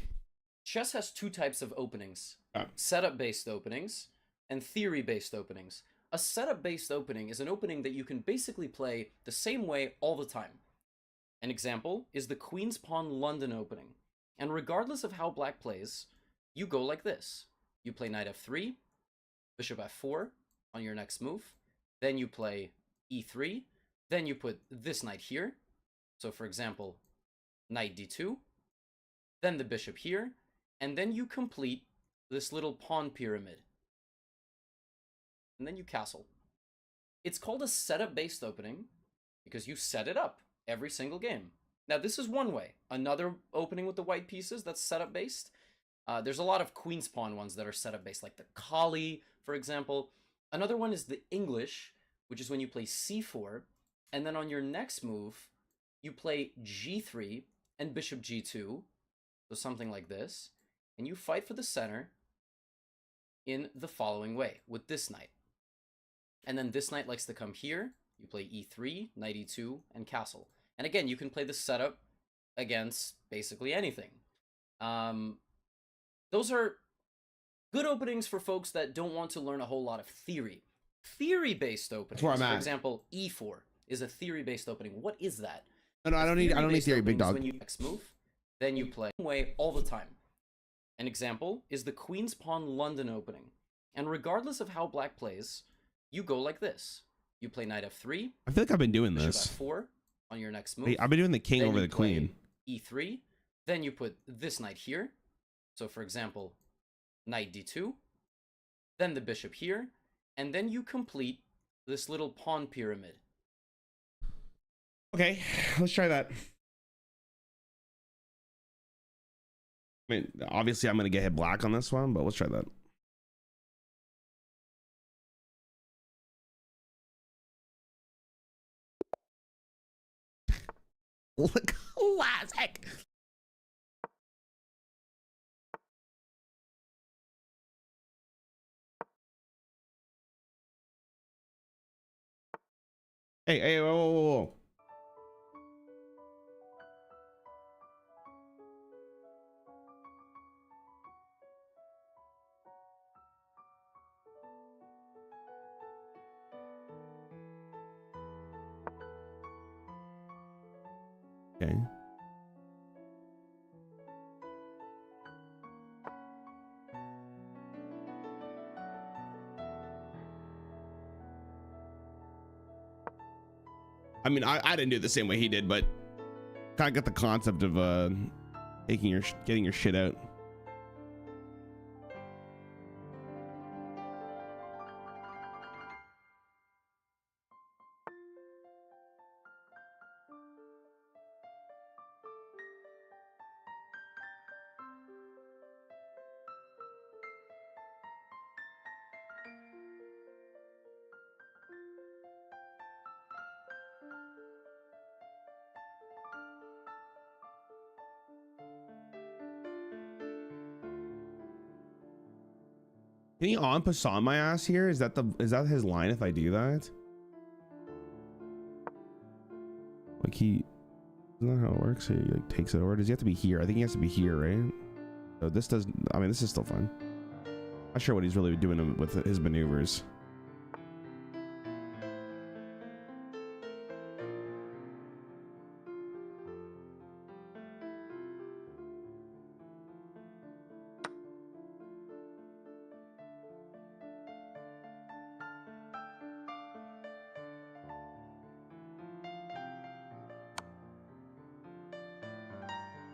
Chess has 2 types of openings. Oh. Setup-based openings and theory-based openings. A setup-based opening is an opening that you can basically play the same way all the time. An example is the Queen's Pawn London opening. And regardless of how black plays, you go like this. You play knight f3, bishop f4 on your next move. Then you play e3. Then you put this knight here. So for example, knight d2. Then the bishop here. And then you complete this little pawn pyramid. And then you castle. It's called a setup-based opening because you set it up every single game. Now, this is one way. Another opening with the white pieces that's setup-based. There's a lot of queen's pawn ones that are setup-based, like the Kali, for example. Another one is the English, which is when you play c4, and then on your next move, you play g3 and bishop g2, so something like this, and you fight for the center in the following way, with this knight. And then this knight likes to come here, you play e3, knight e2, and castle. And again, you can play the setup against basically anything. Those are good openings for folks that don't want to learn a whole lot of theory. Theory-based openings, for example, e4 is a theory-based opening. What is that? No, I don't need theory, big dog. When you next move, then you play way all the time. An example is the Queen's Pawn London opening. And regardless of how black plays, you go like this. You play knight f3. I feel like I've been doing this. F4 on your next move. I've been doing the king over the queen. E3. Then you put this knight here. So for example, knight d2. Then the bishop here. And then you complete this little pawn pyramid. Okay, let's try that. I mean, obviously I'm going to get hit black on this one, but let's try that. Look, classic. Hey, whoa. Okay. I mean, I didn't do it the same way he did, but kind of got the concept of getting your shit out. Can he on Passan my ass here? Is that his line if I do that? Like isn't that how it works? He like takes it over. Does he have to be here? I think he has to be here, right? So this does, I mean, this is still fun. Not sure what he's really doing with his maneuvers.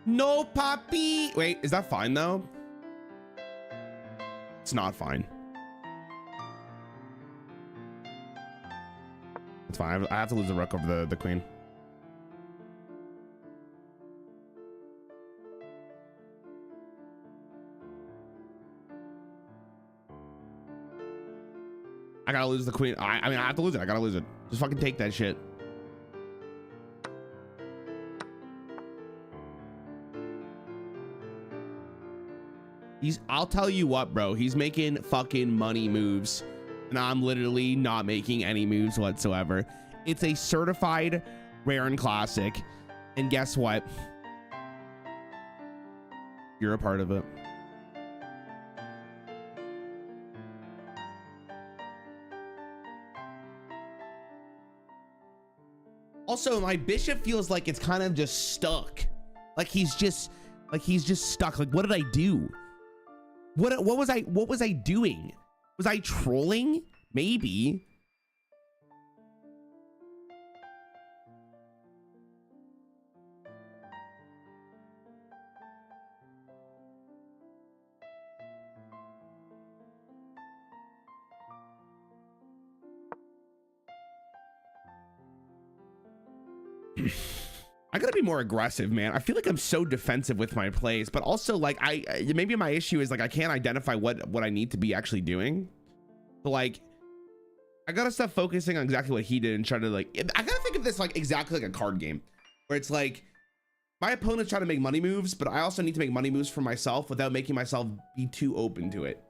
No, papi. Wait, is that fine though? It's not fine. It's fine. I have to lose the rook over the queen. I gotta lose the queen. I mean, I have to lose it. I gotta lose it. Just fucking take that shit. I'll tell you what, bro. He's making fucking money moves, and I'm literally not making any moves whatsoever. It's a certified Rarran classic, and guess what? You're a part of it. Also, my bishop feels like it's kind of just stuck. Like he's just stuck. Like, what did I do? What was I doing? Was I trolling? Maybe. I gotta be more aggressive, man. I feel like I'm so defensive with my plays, but also like maybe my issue is like I can't identify what I need to be actually doing. So like I gotta stop focusing on exactly what he did and try to like, I gotta think of this like exactly like a card game where it's like my opponent's trying to make money moves, but I also need to make money moves for myself without making myself be too open to it.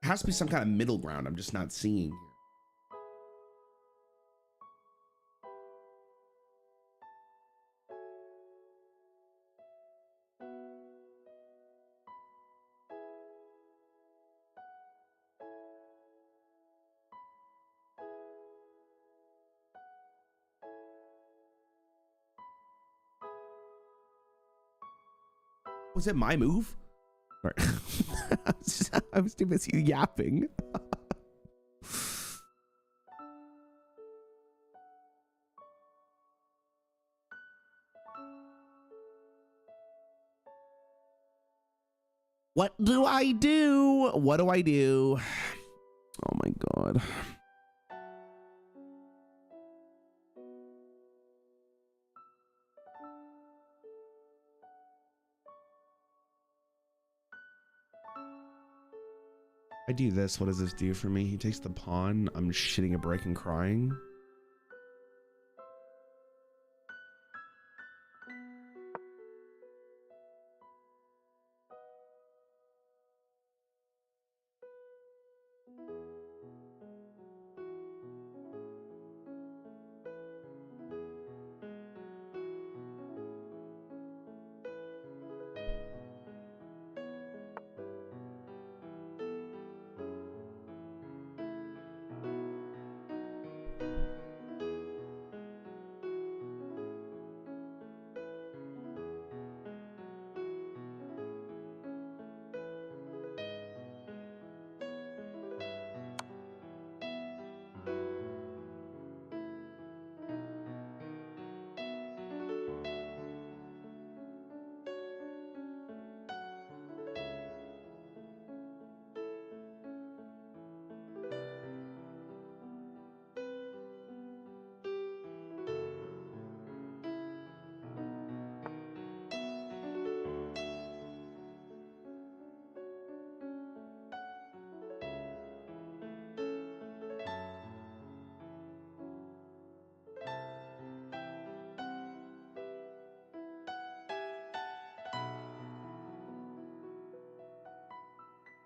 There has to be some kind of middle ground I'm just not seeing here. Was it my move? Sorry. I was too busy yapping. What do I do? What do I do? Oh my God. I do this. What does this do for me? He takes the pawn. I'm shitting a brick and crying.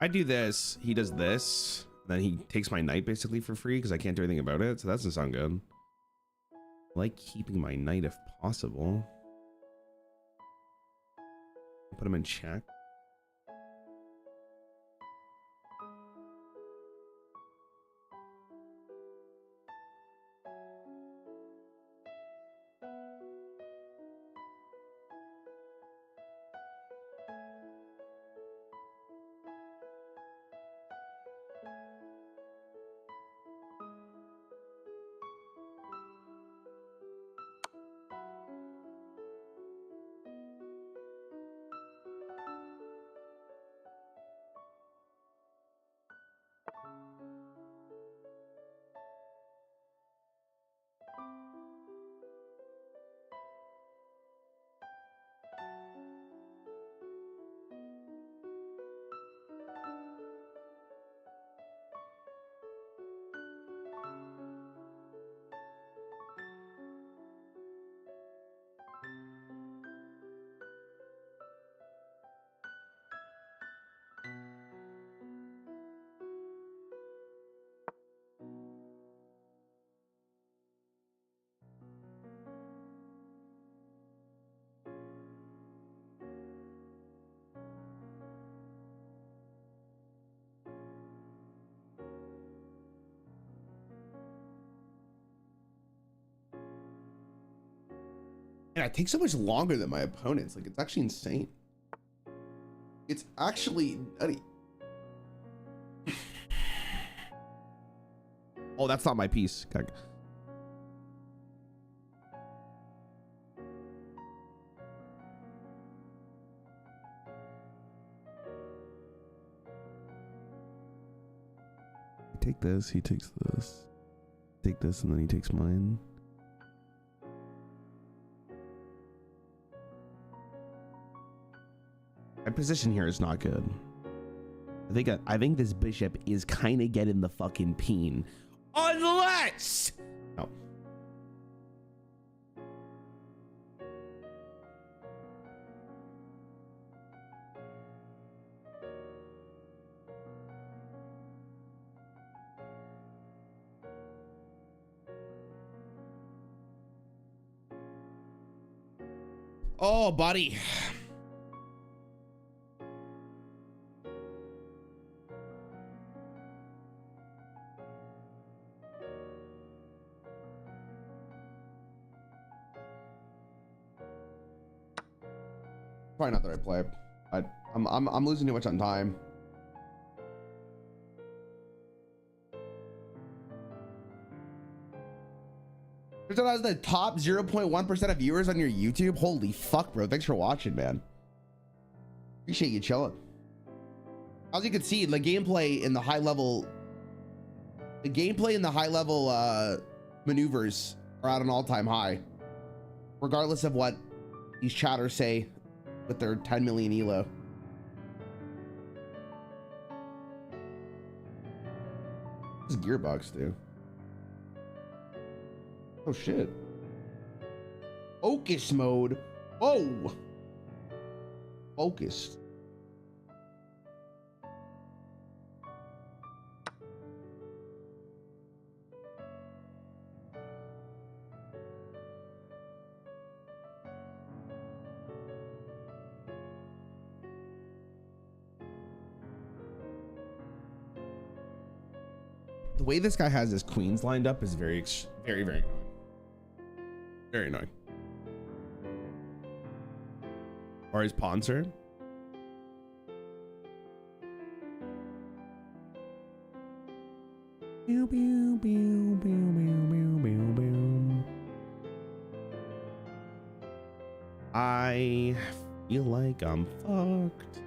I do this, he does this, then he takes my knight basically for free because I can't do anything about it. So that doesn't sound good. I like keeping my knight if possible. Put him in check. And it takes so much longer than my opponents. Like, it's actually insane. It's actually nutty. Oh, that's not my piece. Okay. Take this, he takes this. Take this, and then he takes mine. My position here is not good. I think this bishop is kind of getting the fucking peen. Unless... No. Oh, buddy. Probably not the right play. I'm losing too much on time. Turns out I was the top 0.1% of viewers on your YouTube. Holy fuck, bro. Thanks for watching, man. Appreciate you chilling. As you can see, the gameplay in the high level maneuvers are at an all-time high, regardless of what these chatters say with their 10 million elo. What does Gearbox do? Oh shit. Focus mode. Whoa. Focused. The way this guy has his queens lined up is very annoying. Very annoying. Or his pawn, sir. Pew, pew, pew, pew, pew, pew, pew, pew. I feel like I'm fucked.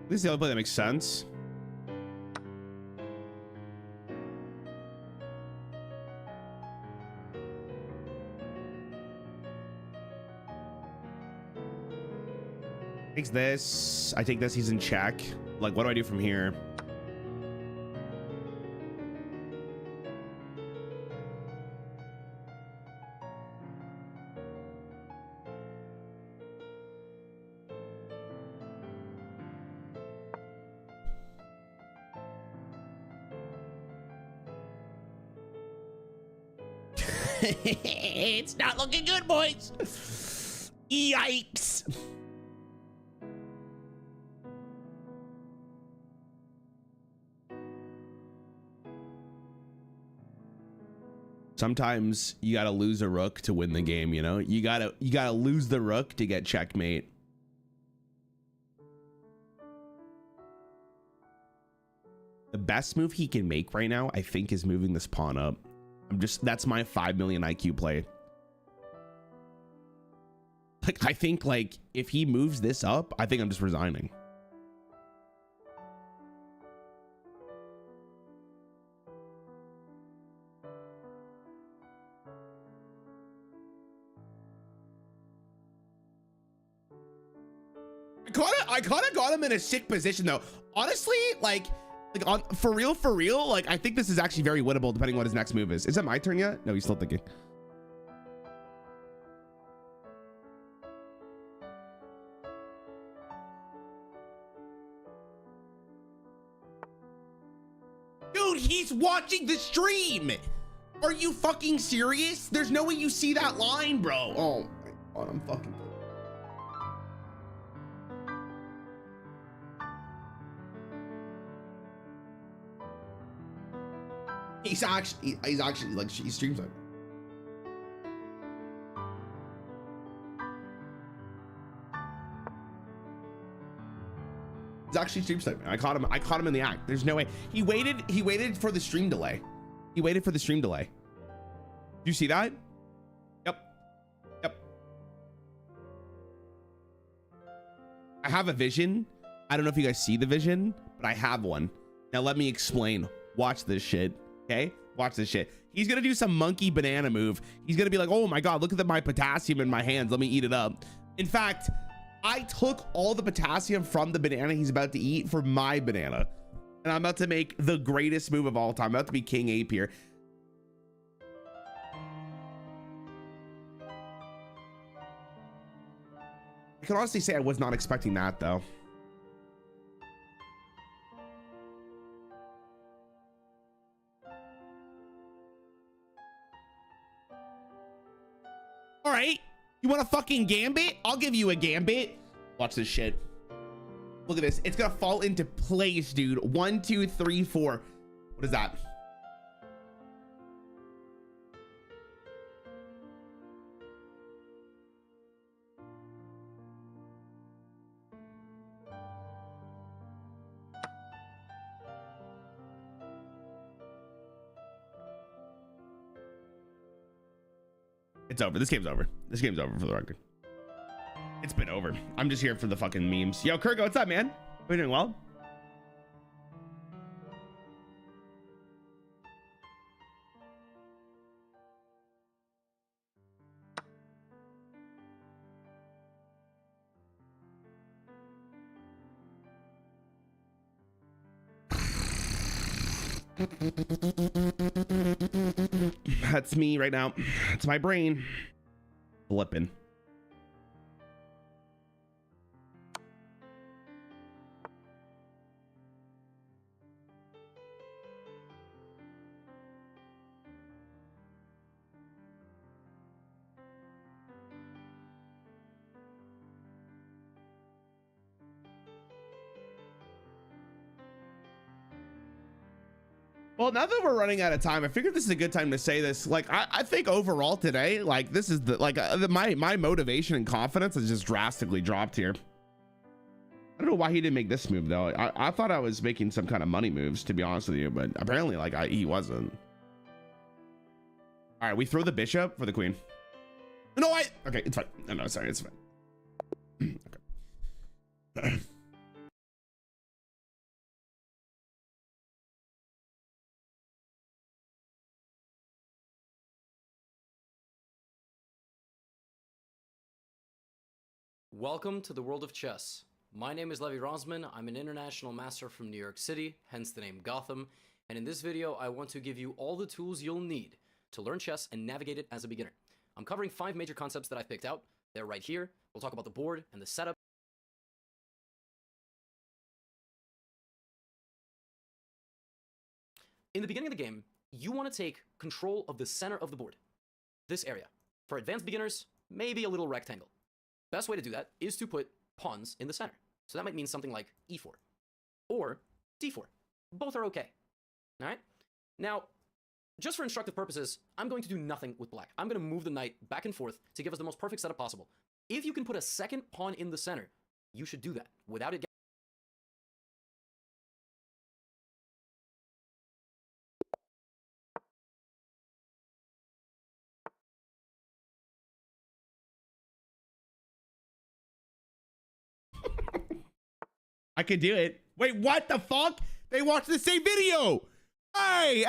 This is the only play that makes sense. Takes this. I take this. He's in check. Like, what do I do from here? It's not looking good, boys. Yikes. Sometimes you gotta lose a rook to win the game, you know? You gotta lose the rook to get checkmate. The best move he can make right now, I think, is moving this pawn up. That's my 5 million IQ play. Like, I think, like, if he moves this up, I think I'm just resigning. I kind of got him in a sick position, though. Honestly, like on for real, like, I think this is actually very winnable depending on what his next move is. Is it my turn yet? No, he's still thinking. Dude, he's watching the stream. Are you fucking serious? There's no way you see that line, bro. Oh my God, I'm fucking. He's actually like, he streams it. He's actually stream sniping. I caught him in the act. There's no way. He waited for the stream delay. He waited for the stream delay. Do you see that? Yep. I have a vision. I don't know if you guys see the vision, but I have one. Now let me explain. Watch this shit. Okay, watch this shit. He's gonna do some monkey banana move. He's gonna be like, oh my God, look at my potassium in my hands, let me eat it up. In fact, I took all the potassium from the banana he's about to eat for my banana, and I'm about to make the greatest move of all time. I'm about to be king ape here. I can honestly say I was not expecting that, though. All right, you want a fucking gambit? I'll give you a gambit. Watch this shit. Look at this. It's gonna fall into place, dude. 1, 2, 3, 4. What is that? It's over. This game's over. This game's over, for the record. It's been over. I'm just here for the fucking memes. Yo, Kurgo, what's up, man? Are you doing well? That's me right now. It's my brain flipping. Well, now that we're running out of time, I figured this is a good time to say this. Like, I think overall today, like, this is the, like, my motivation and confidence has just drastically dropped here. I don't know why he didn't make this move, though. I thought I was making some kind of money moves, to be honest with you, but apparently, like, he wasn't. All right, we throw the bishop for the queen. No, okay, it's fine. No, sorry, it's fine. Okay. Welcome to the world of chess. My name is Levi Rosman. I'm an international master from New York City, hence the name Gotham. And in this video, I want to give you all the tools you'll need to learn chess and navigate it as a beginner. I'm covering 5 major concepts that I've picked out. They're right here. We'll talk about the board and the setup. In the beginning of the game, you want to take control of the center of the board. this area. For advanced beginners, maybe a little rectangle. Best way to do that is to put pawns in the center. So that might mean something like e4 or d4. Both are okay. All right? Now, just for instructive purposes, I'm going to do nothing with black. I'm going to move the knight back and forth to give us the most perfect setup possible. If you can put a second pawn in the center, you should do that without it. I could do it. Wait, what the fuck? They watched the same video. Hey.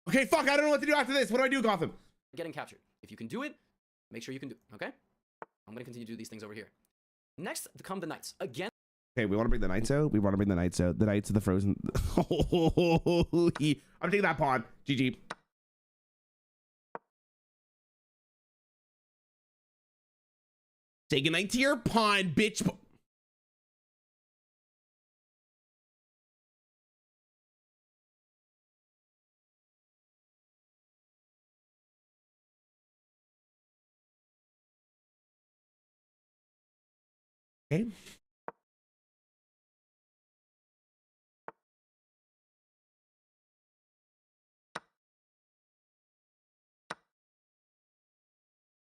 Okay, fuck, I don't know what to do after this. What do I do, Gotham? Getting captured. If you can do it, make sure you can do it, okay? I'm going to continue to do these things over here. Next come the knights. Again. Okay, we want to bring the knights out. The knights of the frozen. I'm taking that pawn. GG. Take a knight to your pawn, bitch. Okay.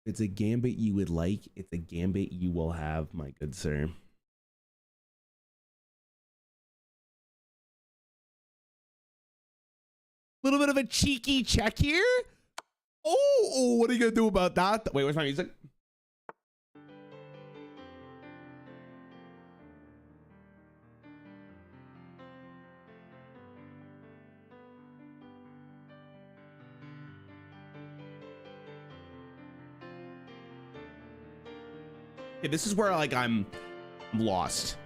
It's a gambit you would like. It's a gambit you will have, my good sir. Little bit of a cheeky check here. Oh, what are you gonna do about that? Wait, where's my music? Okay, this is where like I'm lost.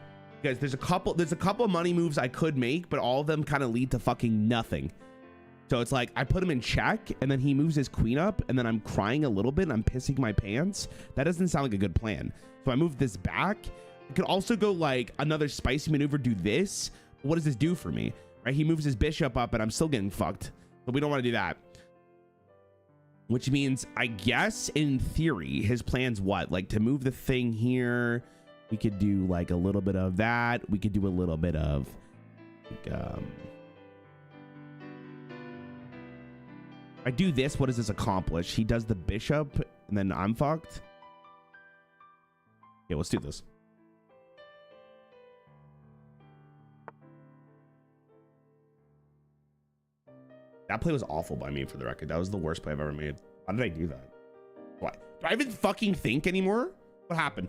Guys, there's a couple money moves I could make, but all of them kind of lead to fucking nothing. So it's like I put him in check and then he moves his queen up and then I'm crying a little bit and I'm pissing my pants. That doesn't sound like a good plan. So I move this back. I could also go like another spicy maneuver, do this. What does this do for me? Right? He moves his bishop up and I'm still getting fucked. But we don't want to do that. Which means, I guess, in theory, his plan's what? Like, to move the thing here, we could do, like, a little bit of that. We could do a little bit of, like, I do this, what does this accomplish? He does the bishop, and then I'm fucked? Yeah, let's do this. That play was awful by me, for the record. That was the worst play I've ever made. How did I do that? What? Do I even fucking think anymore? What happened?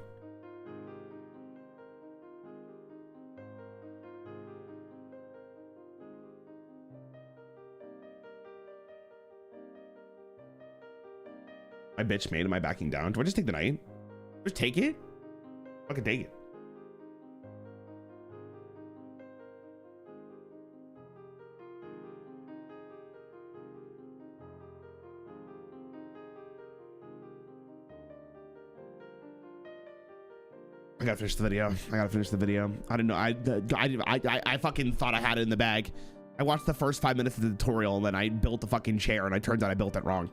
My bitch made. Am I backing down? Do I just take the knight? Just take it? I can take it. I gotta finish the video. I don't know. I fucking thought I had it in the bag. I watched the first 5 minutes of the tutorial and then I built the fucking chair and it turns out I built it wrong.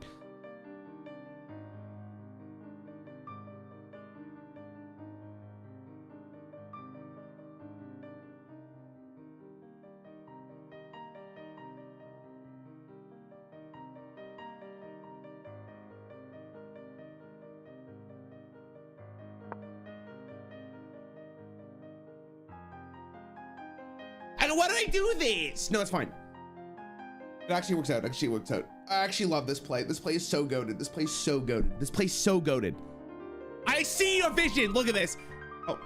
Why did I do this? No, it's fine. It actually works out. I actually love this play. This play is so goated. This play is so goated. I see your vision. Look at this. Oh.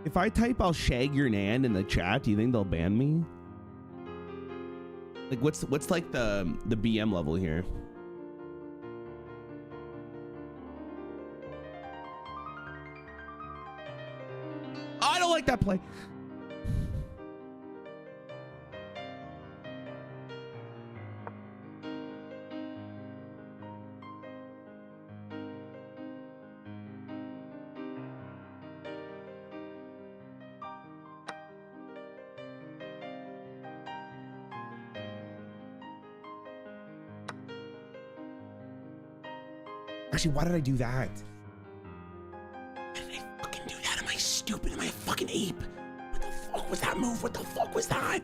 If I type I'll shag your nan in the chat, do you think they'll ban me? Like what's like the BM level here? I don't like that play. Actually, why did I do that? Why did I fucking do that? Am I stupid? Am I a fucking ape? What the fuck was that move? What the fuck was that?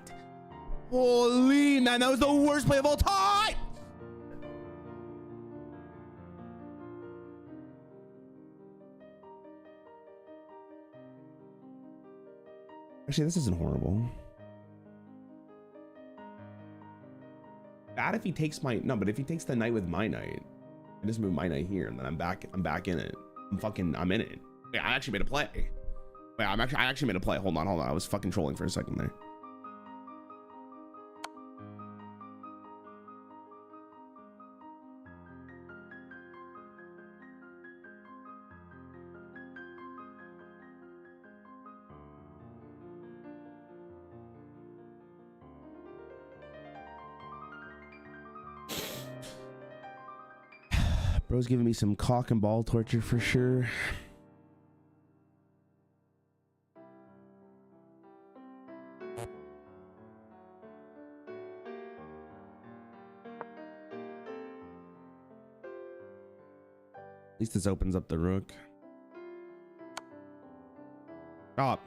Holy man, that was the worst play of all time! Actually, this isn't horrible. Bad if he takes my, no, but if he takes the knight with my knight, I just move my knight here and then I'm back in it. I'm in it. Wait, I actually made a play. Wait, I actually made a play. Hold on. I was fucking trolling for a second there. Bro's giving me some cock and ball torture for sure. At least this opens up the rook. Stop.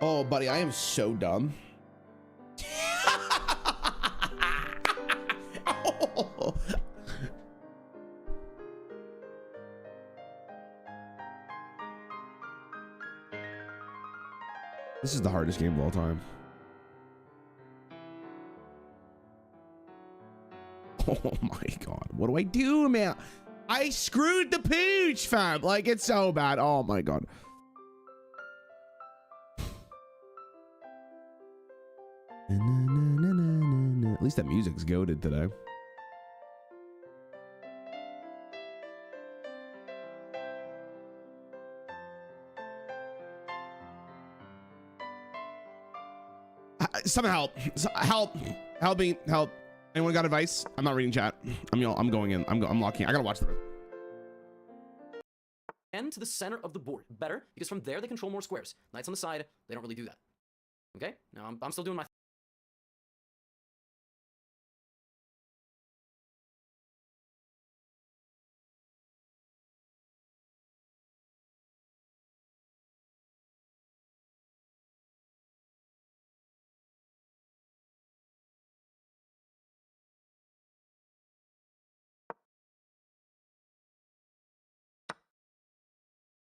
Oh, buddy, I am so dumb. Oh. This is the hardest game of all time. Oh my god, what do I do, man? I screwed the pooch, fam. Like, it's so bad. Oh my god. At least that music's goated today. Somehow, help me, help. Anyone got advice? I'm not reading chat. I'm going in. I'm locking. I gotta watch the rest. And to the center of the board. Better, because from there they control more squares. Knights on the side, they don't really do that. Okay? Now I'm still doing my...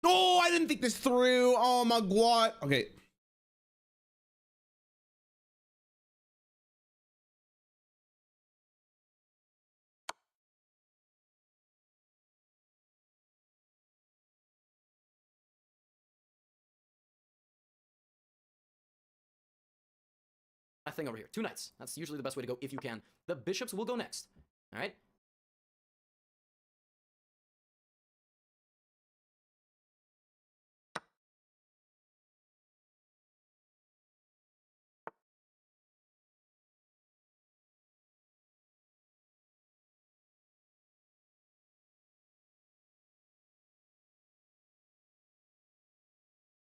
Oh, I didn't think this through. Oh my god. Okay. thing over here. 2 knights. That's usually the best way to go if you can. The bishops will go next. All right?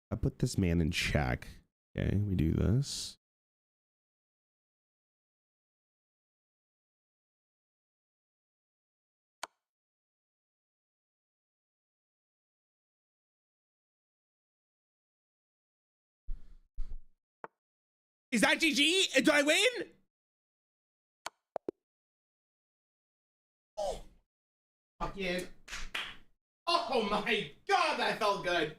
I put this man in check. Okay, we do this. Is that GG? Do I win? Oh, fucking. Oh my God, that felt good.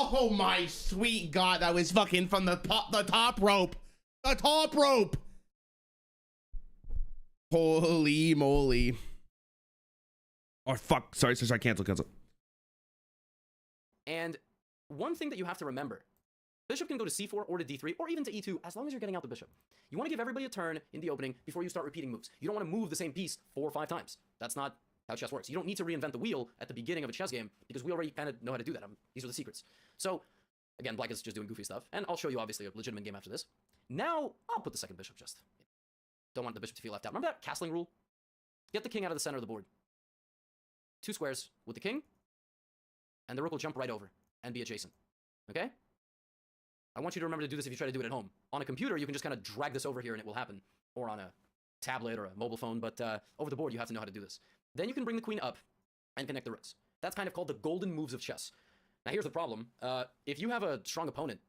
Oh my sweet God, that was fucking from the top rope. The top rope. Holy moly. Oh fuck, sorry, cancel. And one thing that you have to remember, bishop can go to c4 or to d3 or even to e2 as long as you're getting out the bishop. You want to give everybody a turn in the opening before you start repeating moves. You don't want to move the same piece 4 or 5 times. That's not how chess works. You don't need to reinvent the wheel at the beginning of a chess game because we already kind of know how to do that. These are the secrets. So, again, black is just doing goofy stuff, and I'll show you, obviously, a legitimate game after this. Now, I'll put the second bishop just. Don't want the bishop to feel left out. Remember that castling rule? Get the king out of the center of the board. 2 squares with the king, and the rook will jump right over and be adjacent. Okay? I want you to remember to do this if you try to do it at home. On a computer, you can just kind of drag this over here and it will happen. Or on a tablet or a mobile phone, but over the board, you have to know how to do this. Then you can bring the queen up and connect the rooks. That's kind of called the golden moves of chess. Now, here's the problem. If you have a strong opponent,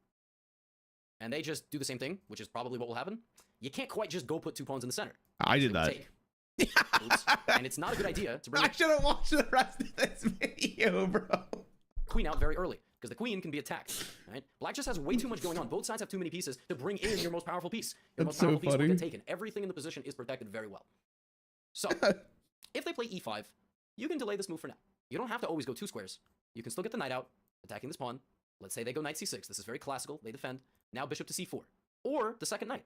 and they just do the same thing, which is probably what will happen, you can't quite just go put 2 pawns in the center. I did that. Oops. And it's not a good idea to bring I should have watched the rest of this video, bro. Queen out very early, because the queen can be attacked. Right? Black just has way too much going on. Both sides have too many pieces to bring in your most powerful piece. Your most powerful piece will get taken. Everything in the position is protected very well. So, if they play e5, you can delay this move for now. You don't have to always go 2 squares. You can still get the knight out, attacking this pawn. Let's say they go knight c6. This is very classical. They defend. Now bishop to c4. Or the second knight.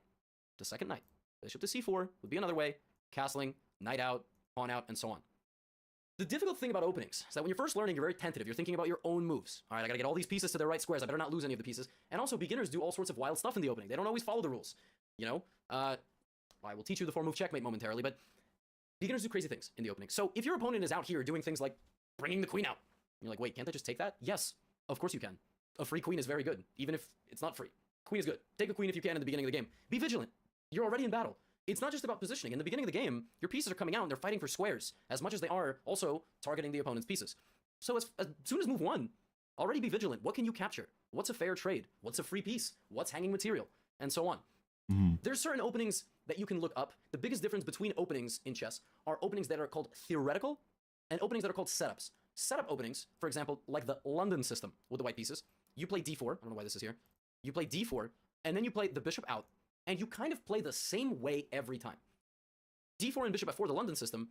The second knight. Bishop to c4 would be another way. Castling, knight out, pawn out, and so on. The difficult thing about openings is that when you're first learning, you're very tentative. You're thinking about your own moves. All right, I gotta get all these pieces to their right squares. I better not lose any of the pieces. And also, beginners do all sorts of wild stuff in the opening. They don't always follow the rules. You know, I will teach you the 4-move checkmate momentarily, but beginners do crazy things in the opening. So if your opponent is out here doing things like bringing the queen out, you're like, wait, can't I just take that? Yes, of course you can. A free queen is very good, even if it's not free. Queen is good. Take a queen if you can in the beginning of the game. Be vigilant. You're already in battle. It's not just about positioning. In the beginning of the game, your pieces are coming out and they're fighting for squares as much as they are also targeting the opponent's pieces. So as soon as move 1, already be vigilant. What can you capture? What's a fair trade? What's a free piece? What's hanging material? And so on. There's certain openings that you can look up. The biggest difference between openings in chess are openings that are called theoretical and openings that are called setups. Setup openings, for example, like the London system with the white pieces. You play d4. I don't know why this is here. You play d4, and then you play the bishop out, and you kind of play the same way every time. d4 and bishop f4, the London system,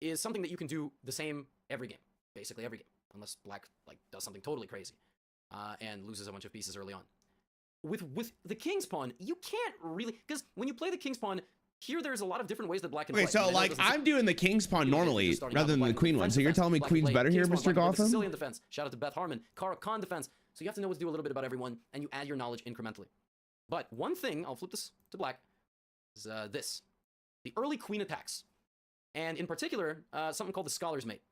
is something that you can do the same every game, basically every game, unless black does something totally crazy and loses a bunch of pieces early on. With the king's pawn, you can't really, because when you play the king's pawn, here there's a lot of different ways that black can play. Okay, so like I'm doing the king's pawn normally rather than the queen one. So you're telling me queen's better here, Mr. Gotham? Sicilian defense. Shout out to Beth Harmon. Khan defense. So you have to know what to do a little bit about everyone, and you add your knowledge incrementally. But one thing, I'll flip this to black, is this. The early queen attacks. And in particular, something called the scholar's mate.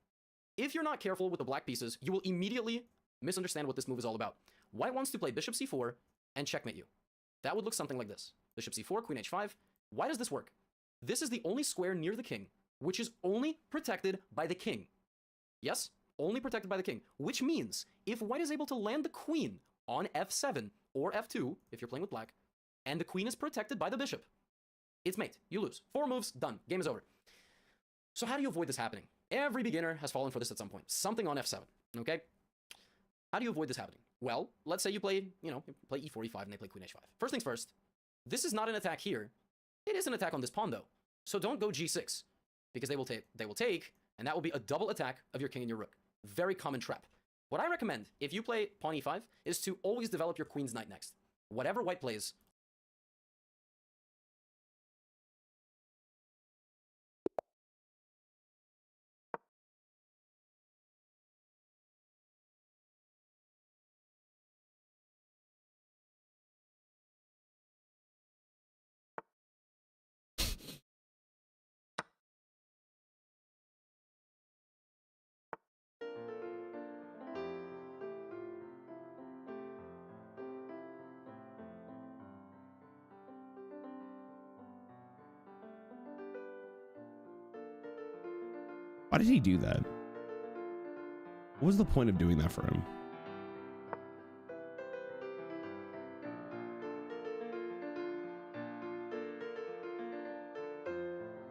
If you're not careful with the black pieces, you will immediately misunderstand what this move is all about. White wants to play bishop c4 and checkmate you. That would look something like this. Bishop c4, queen h5. Why does this work? This is the only square near the king, which is only protected by the king. Yes, only protected by the king. Which means, if white is able to land the queen on f7 or f2, if you're playing with black, and the queen is protected by the bishop, it's mate. You lose. 4 moves, done. Game is over. So how do you avoid this happening? Every beginner has fallen for this at some point. Something on f7, okay? How do you avoid this happening? Well, let's say you play, play e4, e5, and they play queen h5. First things first, this is not an attack here. It is an attack on this pawn, though. So don't go g6, because they will take, and that will be a double attack of your king and your rook. Very common trap. What I recommend, if you play pawn e5, is to always develop your queen's knight next. Whatever white plays, Why did he do that? What was the point of doing that for him?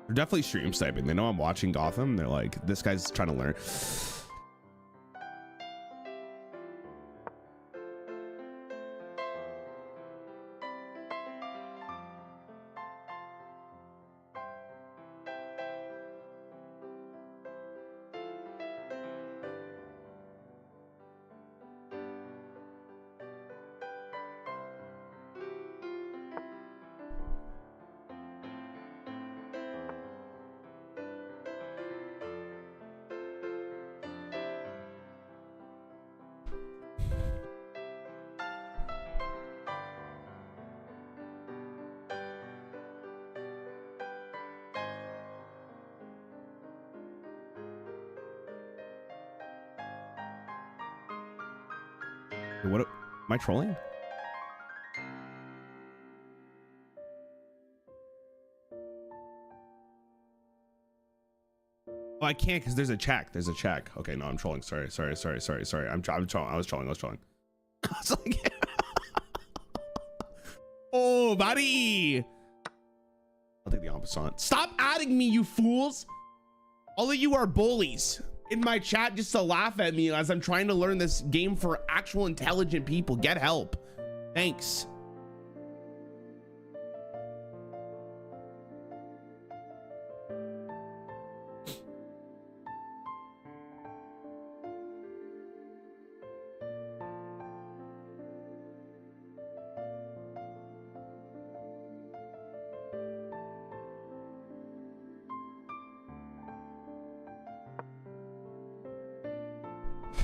They're definitely stream sniping. They know I'm watching Gotham. They're like, this guy's trying to learn. What am I trolling? Oh, I can't because there's a check. There's a check. Okay, no, I'm trolling. Sorry. I'm trolling. I was trolling. I was like, oh, buddy. I'll take the opposite. Stop adding me, you fools. All of you are bullies in my chat just to laugh at me as I'm trying to learn this game for actual intelligent people. Get help. Thanks.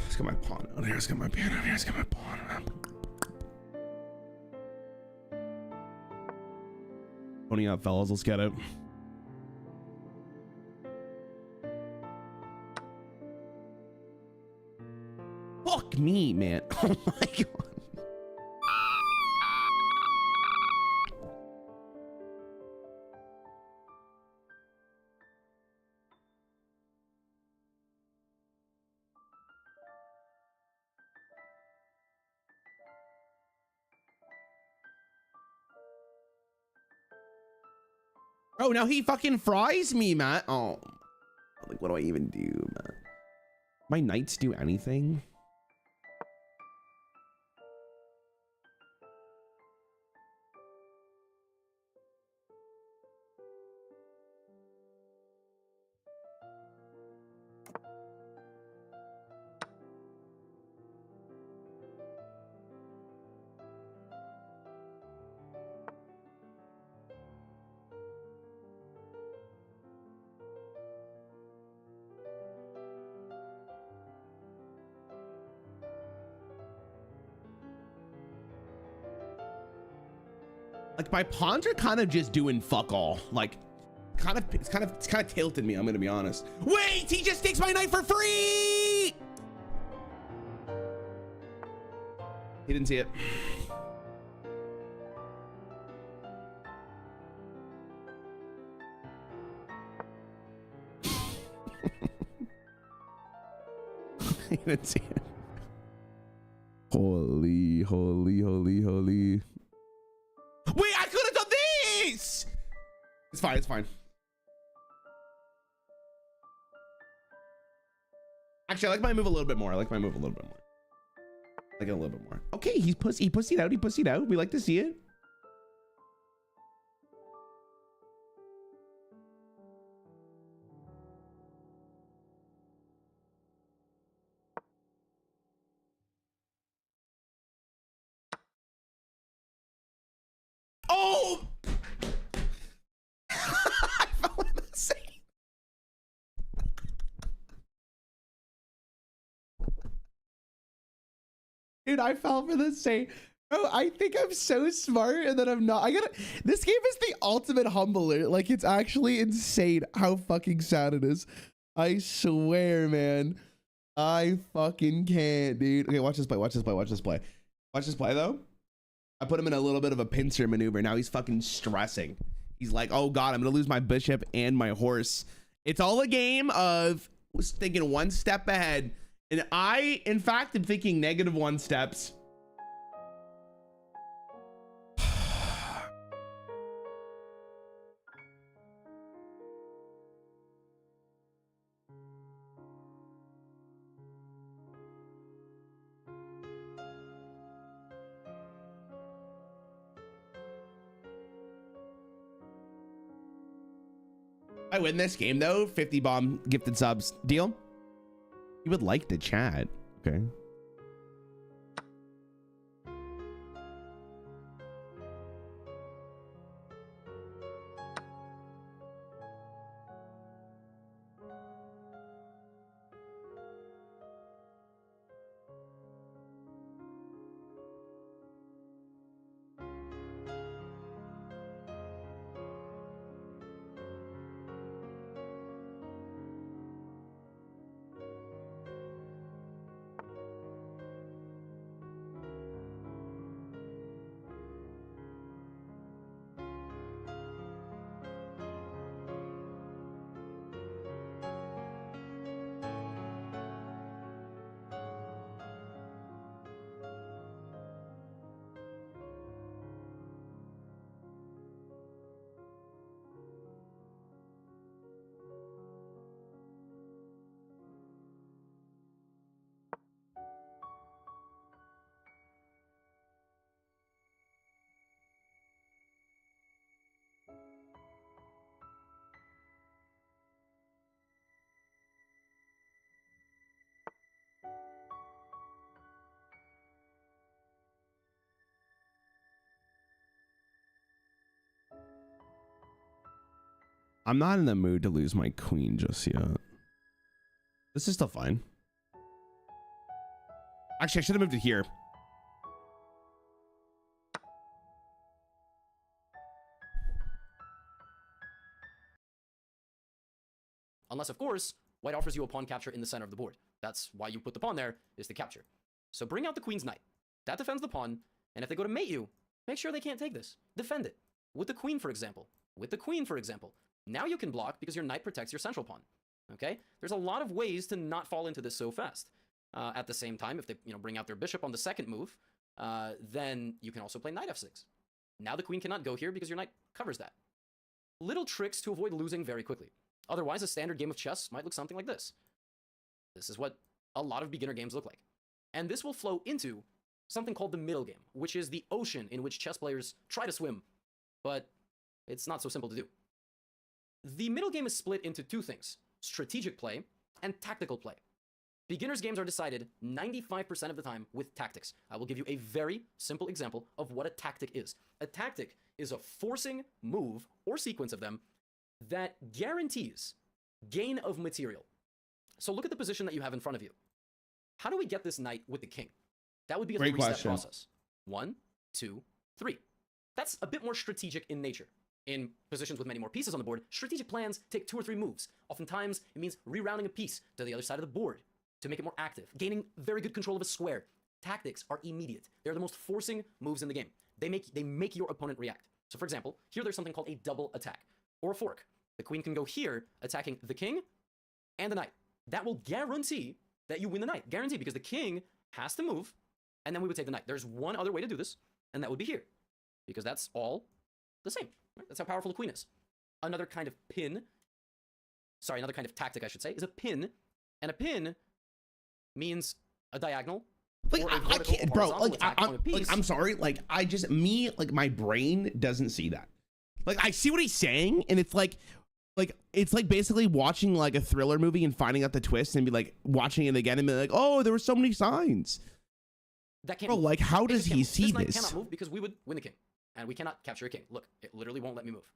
Let's get my pawn out here. Let's get my piano out here. Let's get my pawn out. Pony up, fellas. Let's get it. Fuck me, man. Oh my god. Oh, now he fucking fries me, man. Oh, like, what do I even do, man? My knights do anything? Like, my pawns are kind of just doing fuck all. Like, it's kind of tilted me. I'm gonna be honest. Wait, he just takes my knight for free. He didn't see it. He didn't see it. Holy, holy, holy, holy. Wait, I could have done this! It's fine, it's fine. Actually, I like my move a little bit more. I like my move a little bit more. I like it a little bit more. Okay, he pussied out. He pussied out. We like to see it. Oh! I fell in the same. Dude, I fell for the same. Oh, I think I'm so smart and then I'm not. This game is the ultimate humbler. Like, it's actually insane how fucking sad it is. I swear, man. I fucking can't, dude. Okay, watch this play. Watch this play, though. I put him in a little bit of a pincer maneuver. Now he's fucking stressing. He's like, oh god, I'm gonna lose my bishop and my horse. It's all a game of was thinking one step ahead, and I, in fact, am thinking -1 steps. I win this game though. 50 bomb gifted subs. Deal? You would like to chat. Okay. I'm not in the mood to lose my queen just yet. This is still fine. Actually, I should have moved it here. Unless, of course, white offers you a pawn capture in the center of the board. That's why you put the pawn there, is to capture. So bring out the queen's knight. That defends the pawn, and if they go to mate you, make sure they can't take this. Defend it. With the queen, for example. With the queen, for example. Now you can block because your knight protects your central pawn. Okay? There's a lot of ways to not fall into this so fast. At the same time, if they bring out their bishop on the second move, then you can also play knight f6. Now the queen cannot go here because your knight covers that. Little tricks to avoid losing very quickly. Otherwise, a standard game of chess might look something like this. This is what a lot of beginner games look like. And this will flow into something called the middle game, which is the ocean in which chess players try to swim, but it's not so simple to do. The middle game is split into two things: strategic play and tactical play. Beginners' games are decided 95% of the time with tactics. I will give you a very simple example of what a tactic is. A tactic is a forcing move or sequence of them that guarantees gain of material. So look at the position that you have in front of you. How do we get this knight with the king? That would be a three-step process. 1, 2, 3. That's a bit more strategic in nature. In positions with many more pieces on the board, strategic plans take 2 or 3 moves. Oftentimes, it means rerouting a piece to the other side of the board to make it more active, gaining very good control of a square. Tactics are immediate. They're the most forcing moves in the game. They make your opponent react. So for example, here there's something called a double attack, or a fork. The queen can go here, attacking the king and the knight. That will guarantee that you win the knight. Guarantee, because the king has to move, and then we would take the knight. There's one other way to do this, and that would be here, because that's all the same. Right? That's how powerful a queen is. Another kind of tactic, I should say, is a pin, and a pin means a diagonal. Like, I can't, bro. Like, I'm sorry. Like, my brain doesn't see that. Like, I see what he's saying, and it's like basically watching like a thriller movie and finding out the twist, and be like watching it again and be like, oh, there were so many signs. That can't. Bro, like, how does he see this? This knight cannot move because we would win the king, and we cannot capture a king. Look, it literally won't let me move.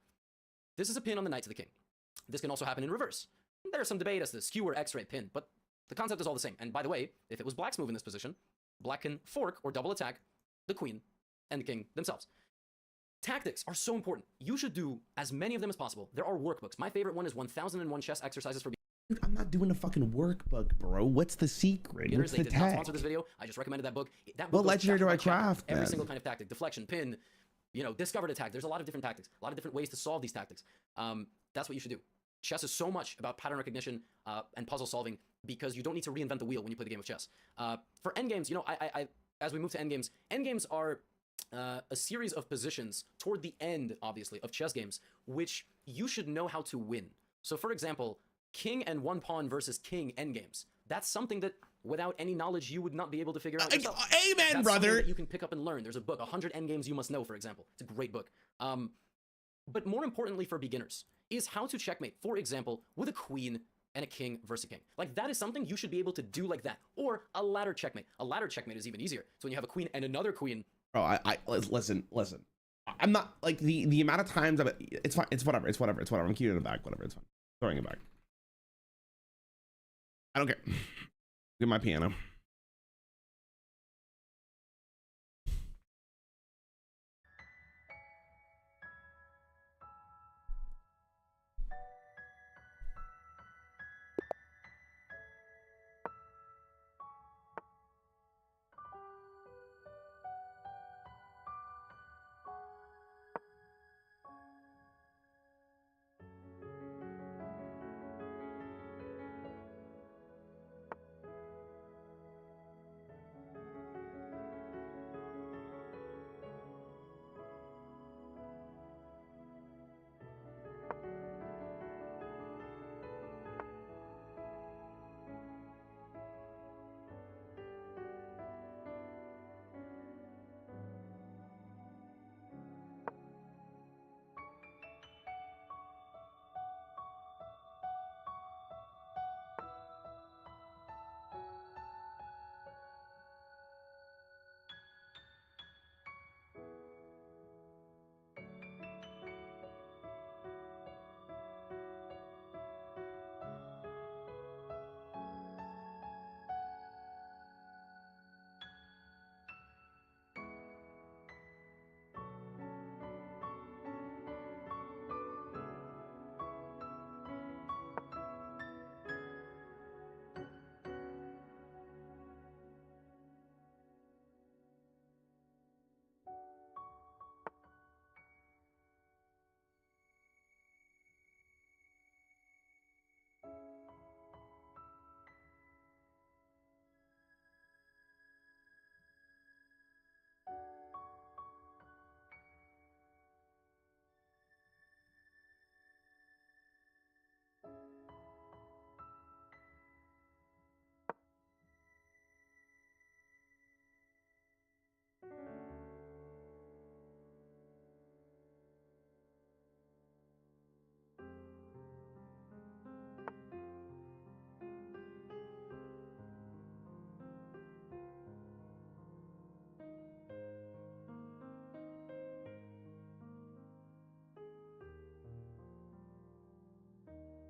This is a pin on the knight to the king. This can also happen in reverse. There's some debate as to skewer X-ray pin, but the concept is all the same. And by the way, if it was black's move in this position, black can fork or double attack the queen and the king themselves. Tactics are so important. You should do as many of them as possible. There are workbooks. My favorite one is 1001 Chess Exercises for Dude, I'm not doing a fucking workbook, bro. What's the secret? What's the tag? They did not sponsor this video. I just recommended that book. What legendary do I craft? Every single kind of tactic. Deflection, pin, discovered attack. There's a lot of different tactics. A lot of different ways to solve these tactics. That's what you should do. chess is so much about pattern recognition and puzzle solving because you don't need to reinvent the wheel when you play the game of chess. For endgames, you know, as we move to endgames are a series of positions toward the end, obviously, of chess games, which you should know how to win. So, for example, king and one pawn versus king endgames. That's something that, without any knowledge, you would not be able to figure out yourself. Amen, That's brother. That you can pick up and learn. There's a book, 100 Endgames You Must Know, for example. It's a great book. But more importantly for beginners is how to checkmate, for example, with a queen and a king versus a king. Like, that is something you should be able to do like that. Or a ladder checkmate. A ladder checkmate is even easier. So when you have a queen and another queen. Bro, listen. I'm not, like, the amount of times it's fine. It's whatever. I'm keeping it back. Whatever. It's fine. Throwing it back. I don't care. Get my piano.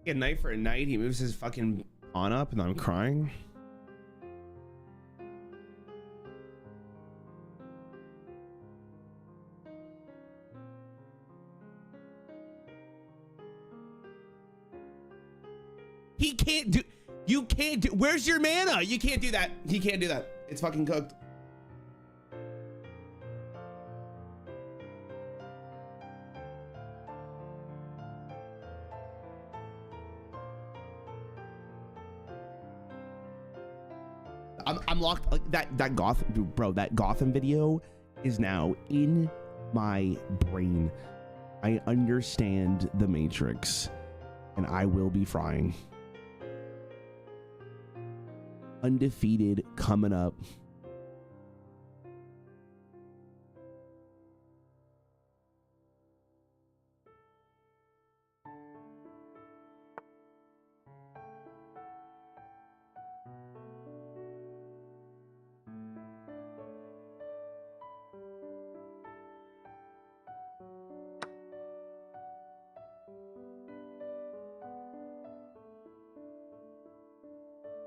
A night for a night, he moves his fucking pawn up and I'm crying. He can't do, you can't do, where's your mana? You can't do that. He can't do that. It's fucking cooked. I'm locked. Like that Gotham, dude, bro, that Gotham video is now in my brain. I understand the Matrix and I will be frying. Undefeated coming up.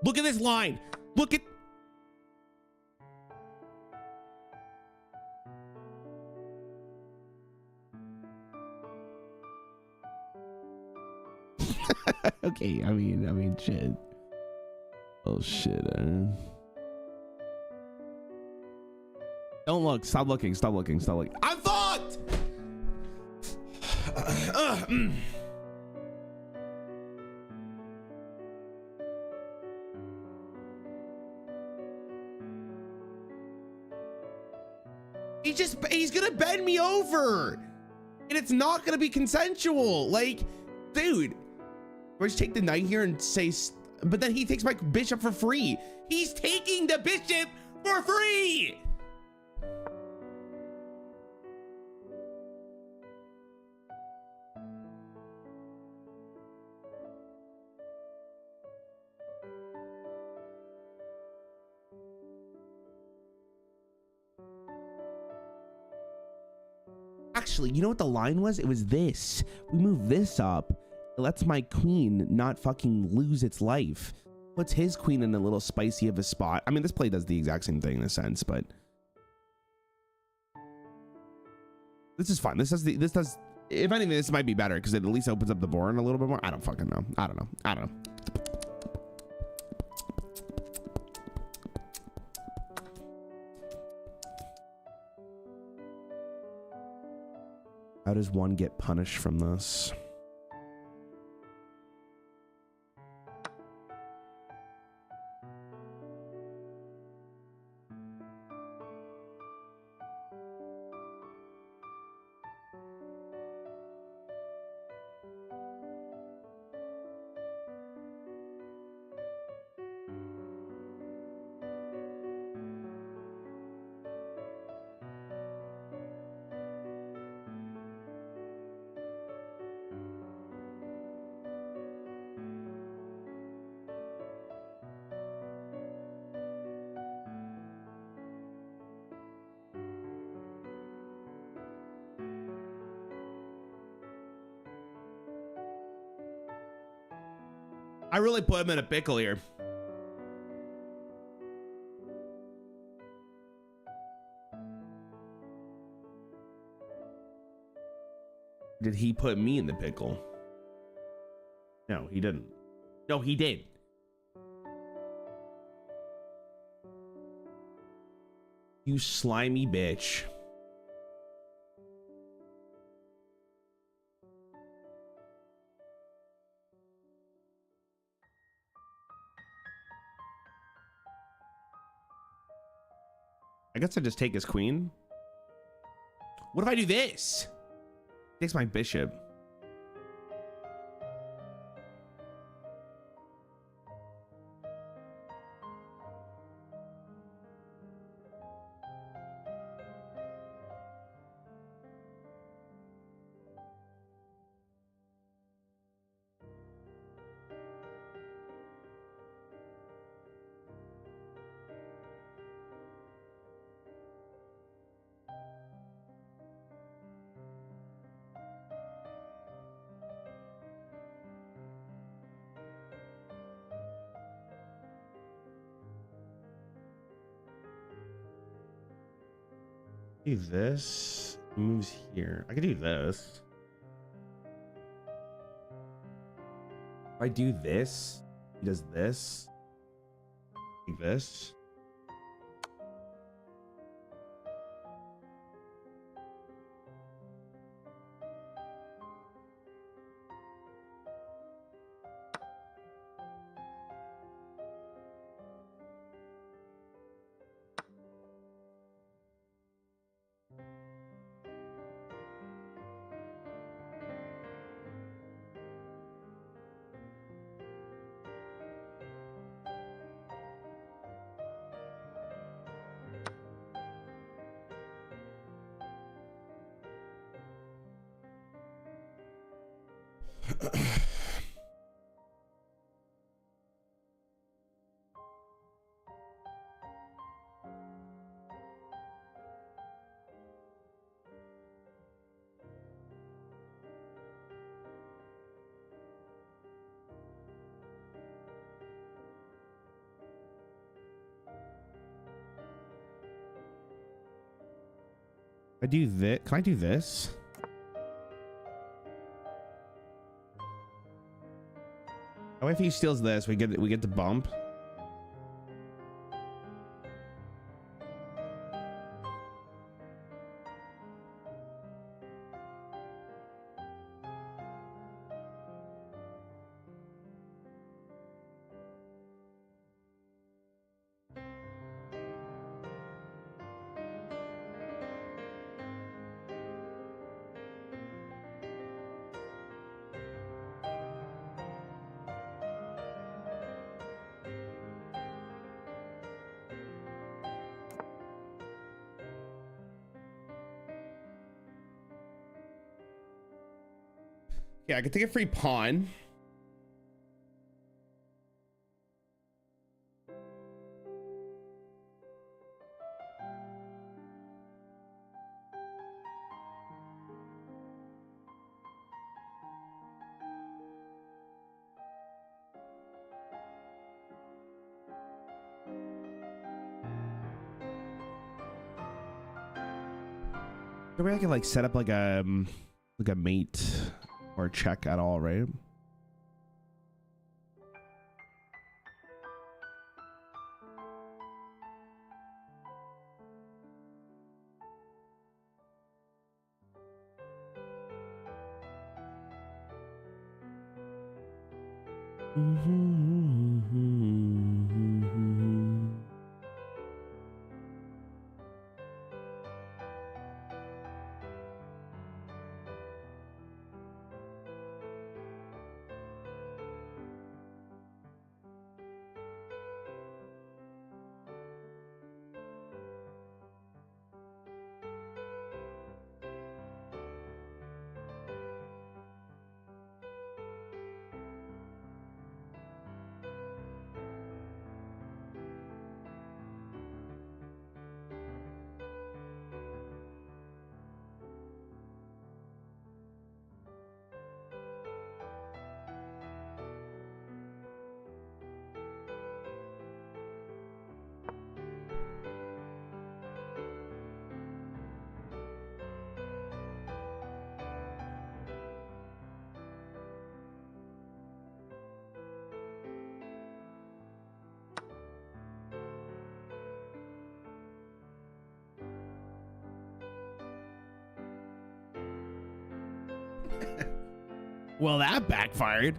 Look at this line. Look at. Okay, I mean, shit. Oh shit. Don't look. Stop looking. Stop looking. Stop looking. I'm fucked. He's gonna bend me over, and it's not gonna be consensual. Like, dude, I just take the knight here and say, but then he takes my bishop for free. He's taking the bishop for free. Actually, you know what the line was? It was this. We move this up. It lets my queen not fucking lose its life. Puts his queen in a little spicy of a spot. I mean, this play does the exact same thing in a sense, but this is fun. This does, if anything, this might be better because it at least opens up the board a little bit more. I don't fucking know. I don't know. How does one get punished from this? I really put him in a pickle here. Did he put me in the pickle? No, he didn't. No, he did. You slimy bitch. I guess I just take his queen. What if I do this? Takes my bishop. Do this, moves here. I could do this. If I do this, he does this. Like this. I do this. Can I do this? Oh, if he steals this, we get the bump. Yeah, I could take a free pawn. Maybe I can like set up like a mate or check at all, right? Well, that backfired.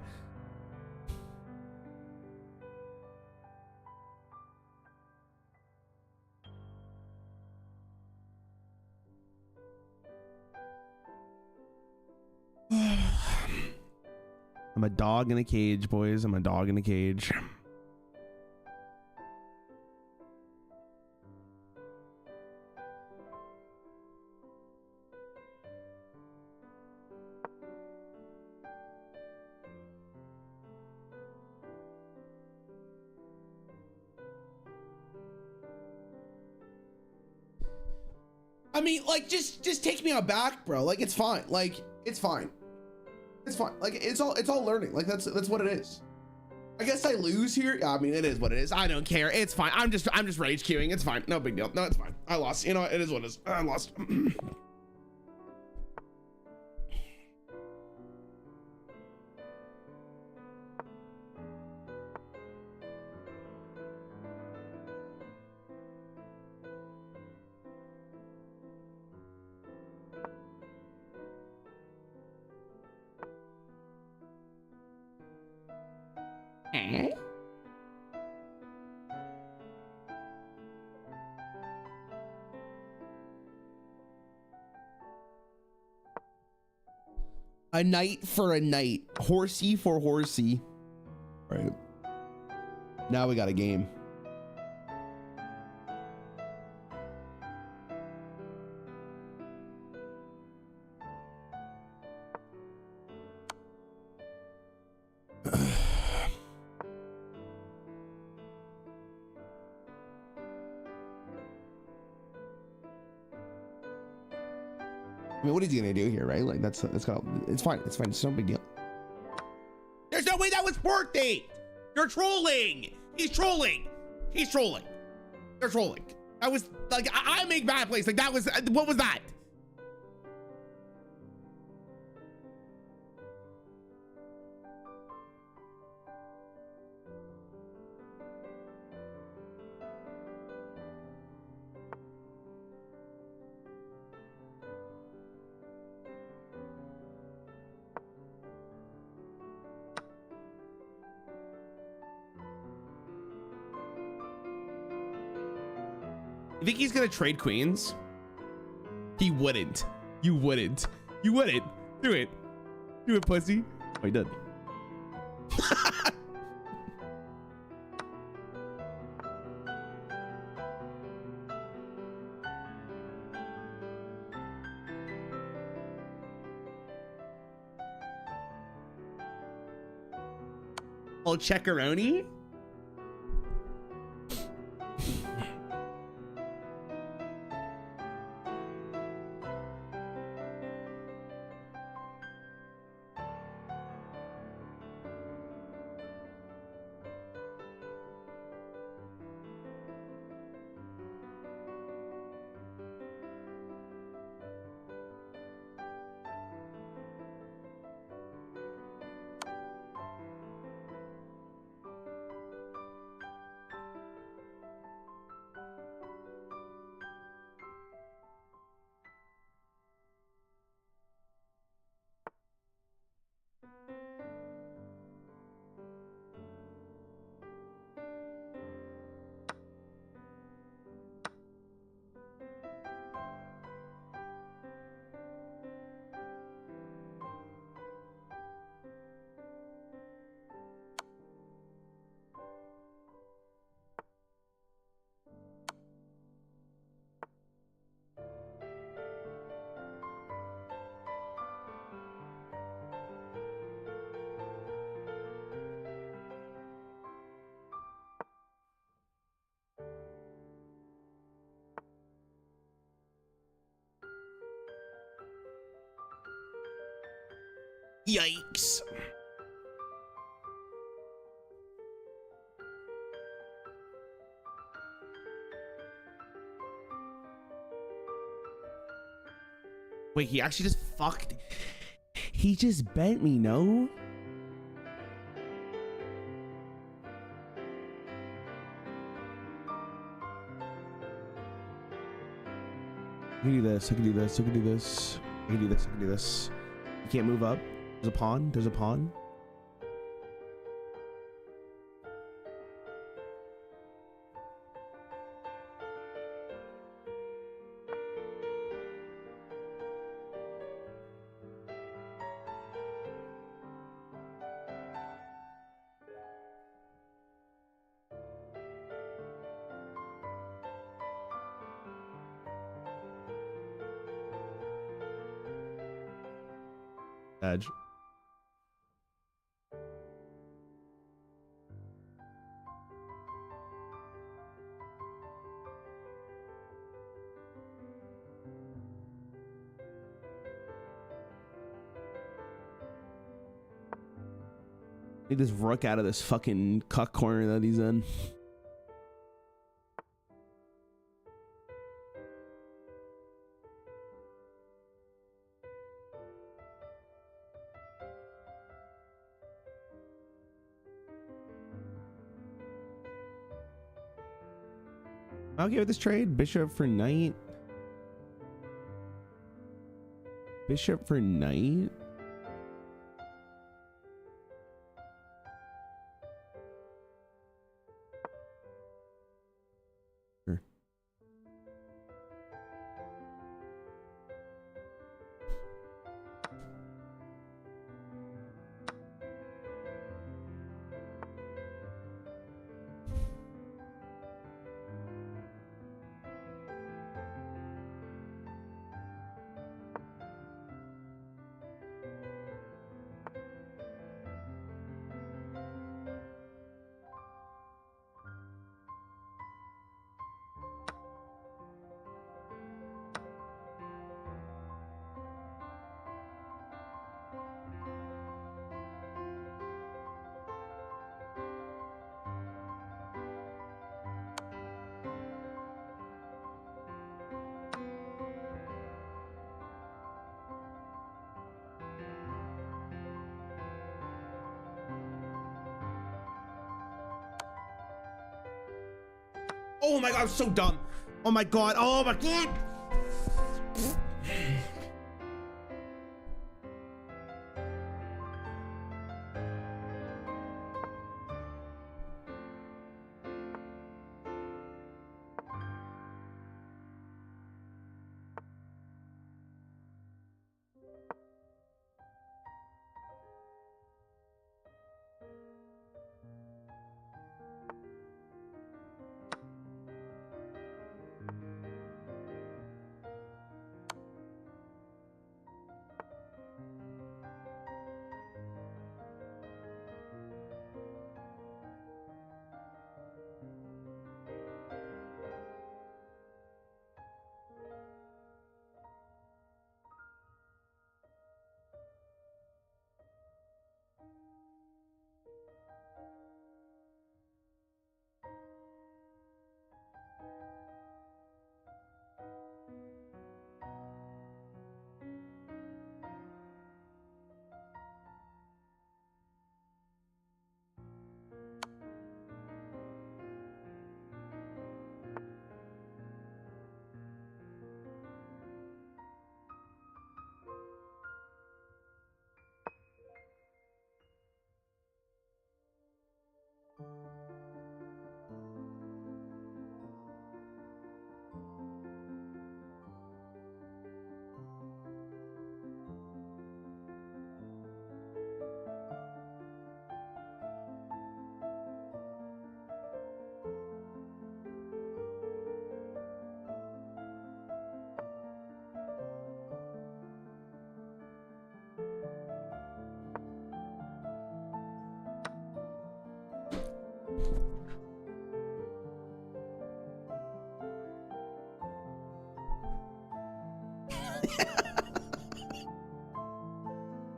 I'm a dog in a cage, boys. I'm a dog in a cage. I mean, like, just take me out back, bro. Like, it's fine. Like, it's fine. It's fine. Like, it's all learning. Like, that's what it is. I guess I lose here. Yeah, I mean, it is what it is. I don't care. It's fine. I'm just rage queuing. It's fine. No big deal. No, it's fine. I lost. You know, it is what it is. I lost. A knight for a knight. Horsey for horsey. Right. Now we got a game. I mean, what is he gonna do here, right? Like that's kind of, it's fine. It's fine. It's no big deal. There's no way that was worth it. You're trolling. He's trolling. He's trolling. They're trolling. That was like I make bad plays. Like that was what was that? You think he's gonna trade queens? He wouldn't. You wouldn't. You wouldn't. Do it. Do it, pussy. Oh, he did. Old checkeroni. Yikes. Wait, he actually just fucked. He just bent me, no? I can do this, I can do this, I can do this. I can do this, I can do this. You can't move up. There's a pawn, there's a pawn. Edge. Need this rook out of this fucking cuck corner that he's in. Okay with this trade. Bishop for knight. Bishop for knight. Sure. Oh my god, I'm so dumb. Oh my god. Oh my god.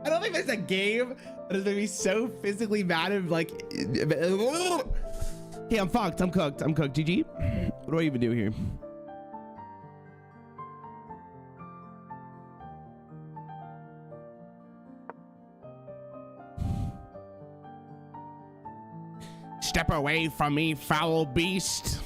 I don't think there's a game that is gonna be so physically mad and like, okay, I'm fucked. I'm cooked. I'm cooked. GG. What do I even do here? Step away from me, foul beast.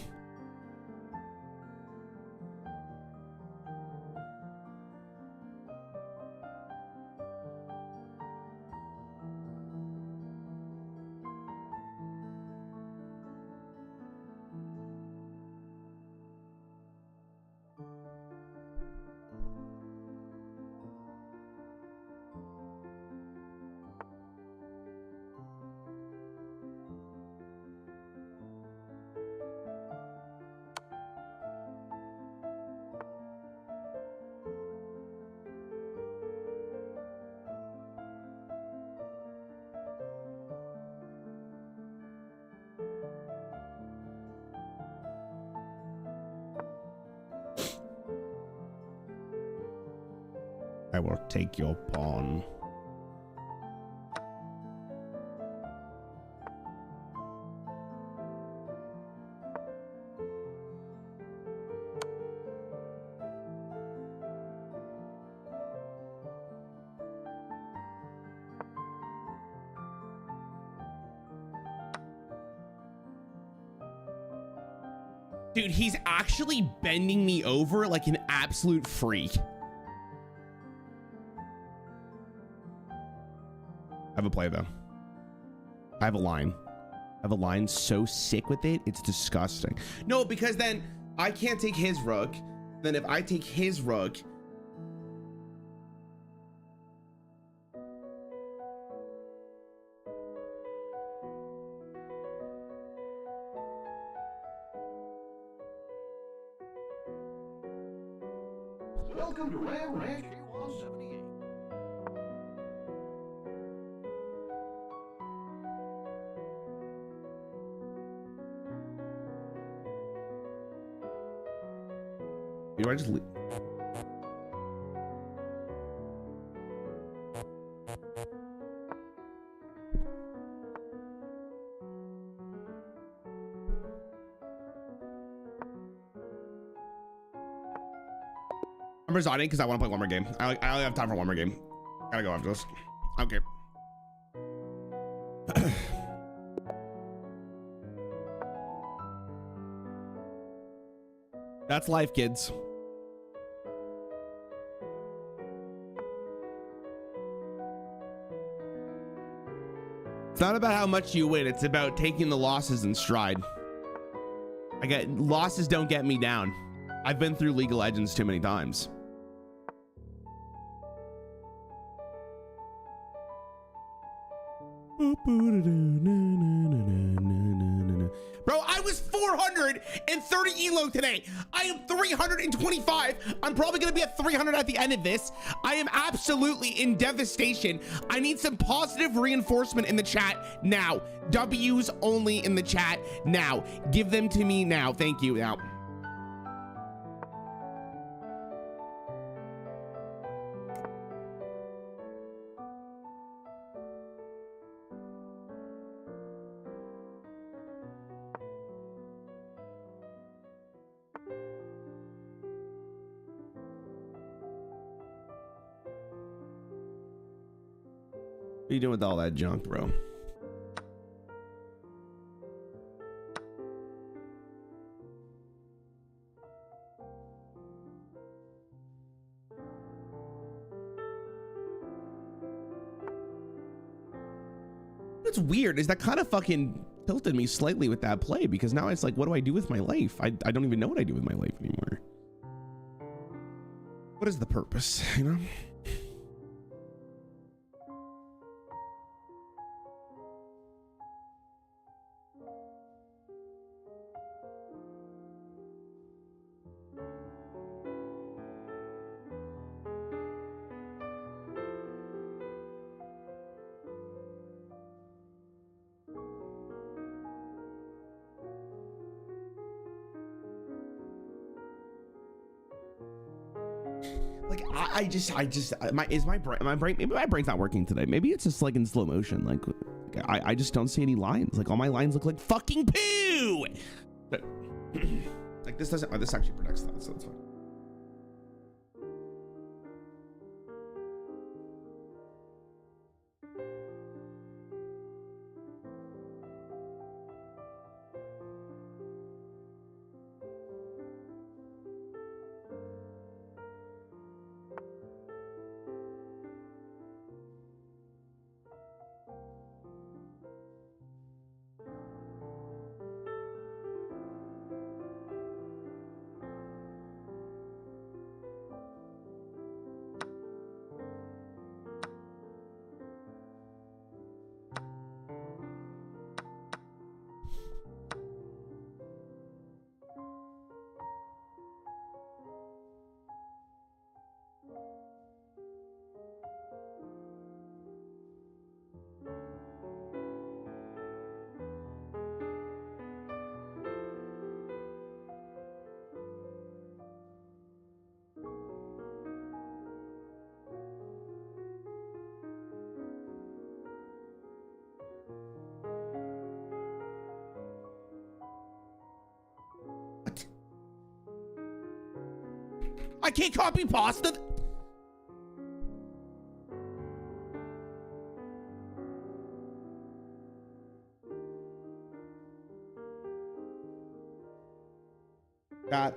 I will take your pawn. Dude, he's actually bending me over like an absolute freak. I have a play though. I have a line. I have a line so sick with it, it's disgusting. No, because then I can't take his rook. Then if I take his rook, welcome to Rarran 178. do I just leave? I'm resigning because I want to play one more game. I only have time for one more game. Gotta go after this. Okay. That's life, kids. It's not about how much you win. It's about taking the losses in stride. Losses don't get me down. I've been through League of Legends too many times. Bro, I was 430 elo today. I am 325. I'm probably gonna be at 300 at the end of this. I am absolutely in devastation. I need some positive reinforcement in the chat now. W's only in the chat now. Give them to me now. Thank you. Now. What are you doing with all that junk, bro? What's weird is that kind of fucking tilted me slightly with that play, because now it's like, what do I do with my life? I don't even know what I do with my life anymore. What is the purpose, you know? maybe my brain's not working today. Maybe it's just like in slow motion. Like I just don't see any lines. Like all my lines look like fucking poo. But, like this doesn't. Oh, this actually protects that, so that's fine. What? I can't copy pasta. Got.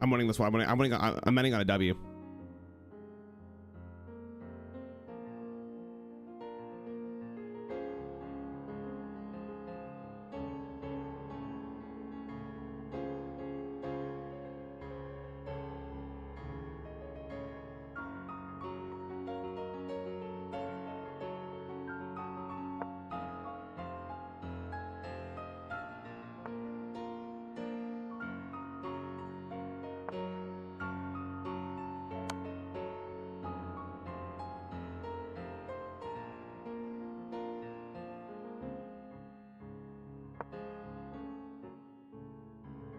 I'm winning this one. I'm betting on a W.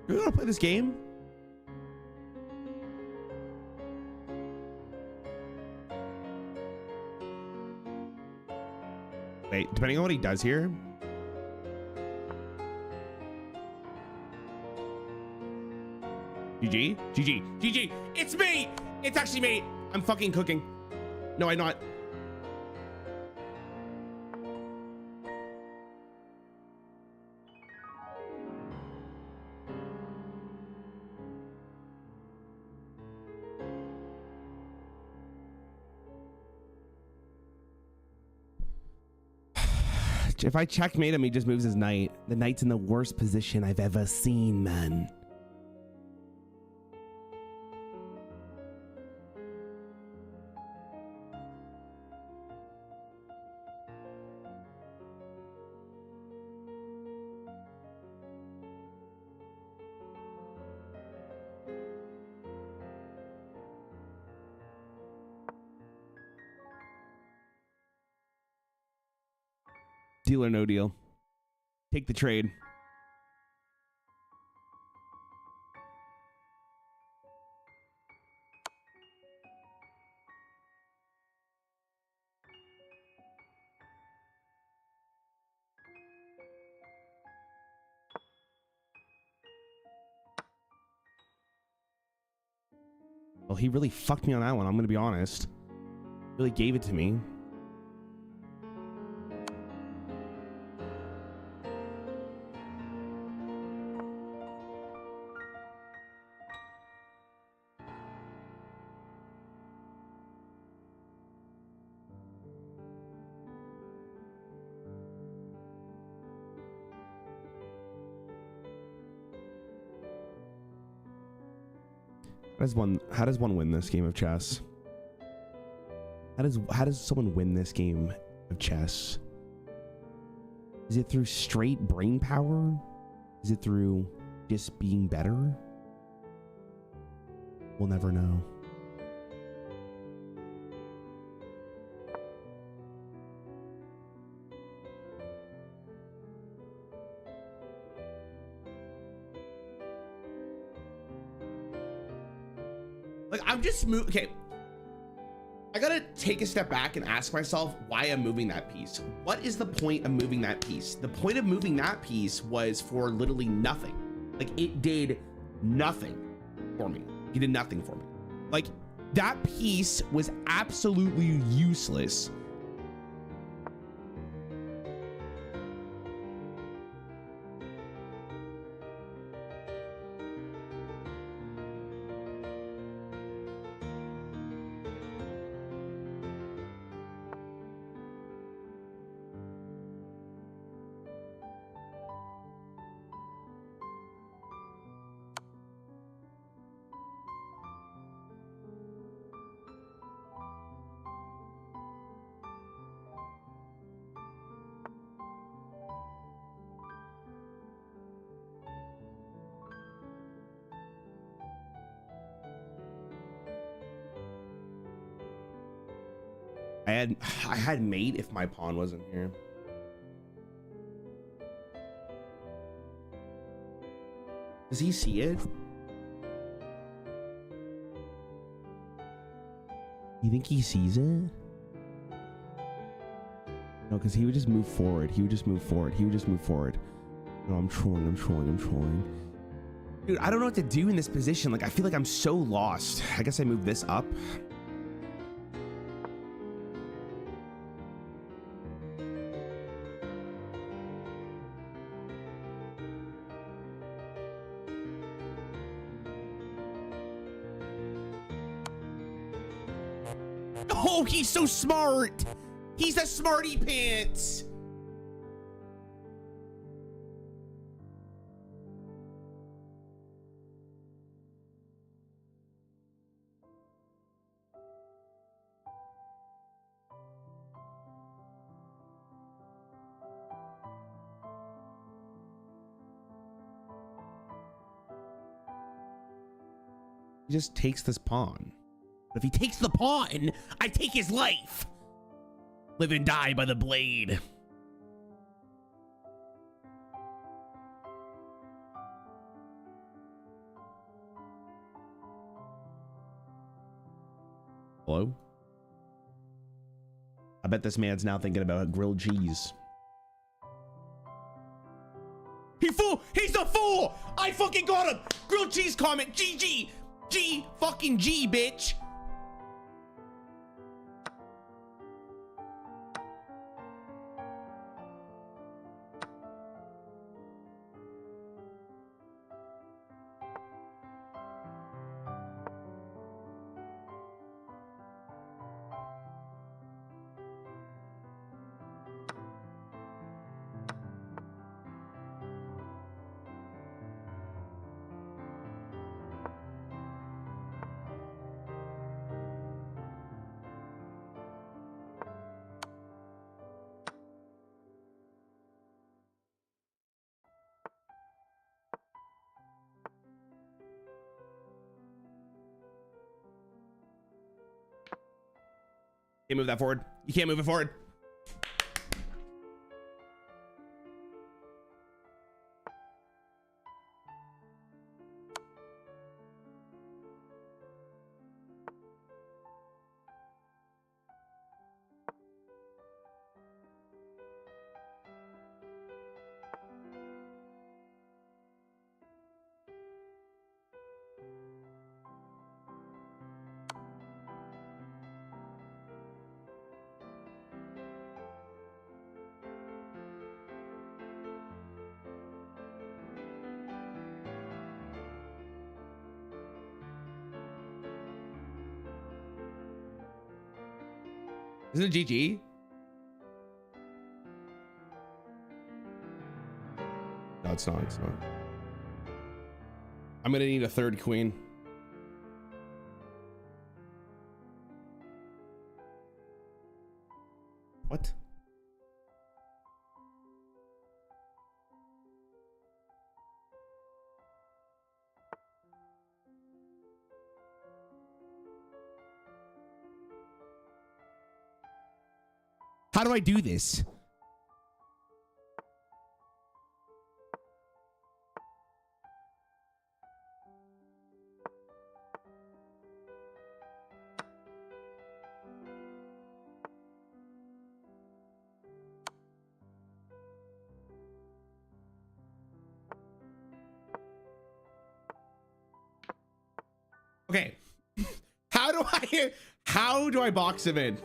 You want to play this game? Wait, depending on what he does here. GG, GG, GG. It's me. It's actually me. I'm fucking cooking. No, I'm not. If I checkmate him, he just moves his knight. The knight's in the worst position I've ever seen, man. Deal or no deal. Take the trade. Well, he really fucked me on that one. I'm going to be honest. Really gave it to me. How does one win this game of chess? How does someone win this game of chess? Is it through straight brain power? Is it through just being better? We'll never know. Like, I'm just okay. I gotta take a step back and ask myself why I'm moving that piece. What is the point of moving that piece? The point of moving that piece was for literally nothing. Like, it did nothing for me. It did nothing for me. Like, that piece was absolutely useless. I had mate if my pawn wasn't here. Does he see it? You think he sees it? No, because he would just move forward. He would just move forward. He would just move forward. No, I'm trolling. I'm trolling. I'm trolling. Dude, I don't know what to do in this position. Like, I feel like I'm so lost. I guess I move this up. Oh, he's so smart. He's a smarty pants. He just takes this pawn. But if he takes the pawn, I take his life. Live and die by the blade. Hello? I bet this man's now thinking about grilled cheese. He fool! He's a fool! I fucking got him! Grilled cheese comment, GG! G fucking G, bitch! Can't move that forward. You can't move it forward. Isn't it GG? No, it's not. It's not. I'm gonna need a third queen. What? How do I do this? Okay. How do I box him in?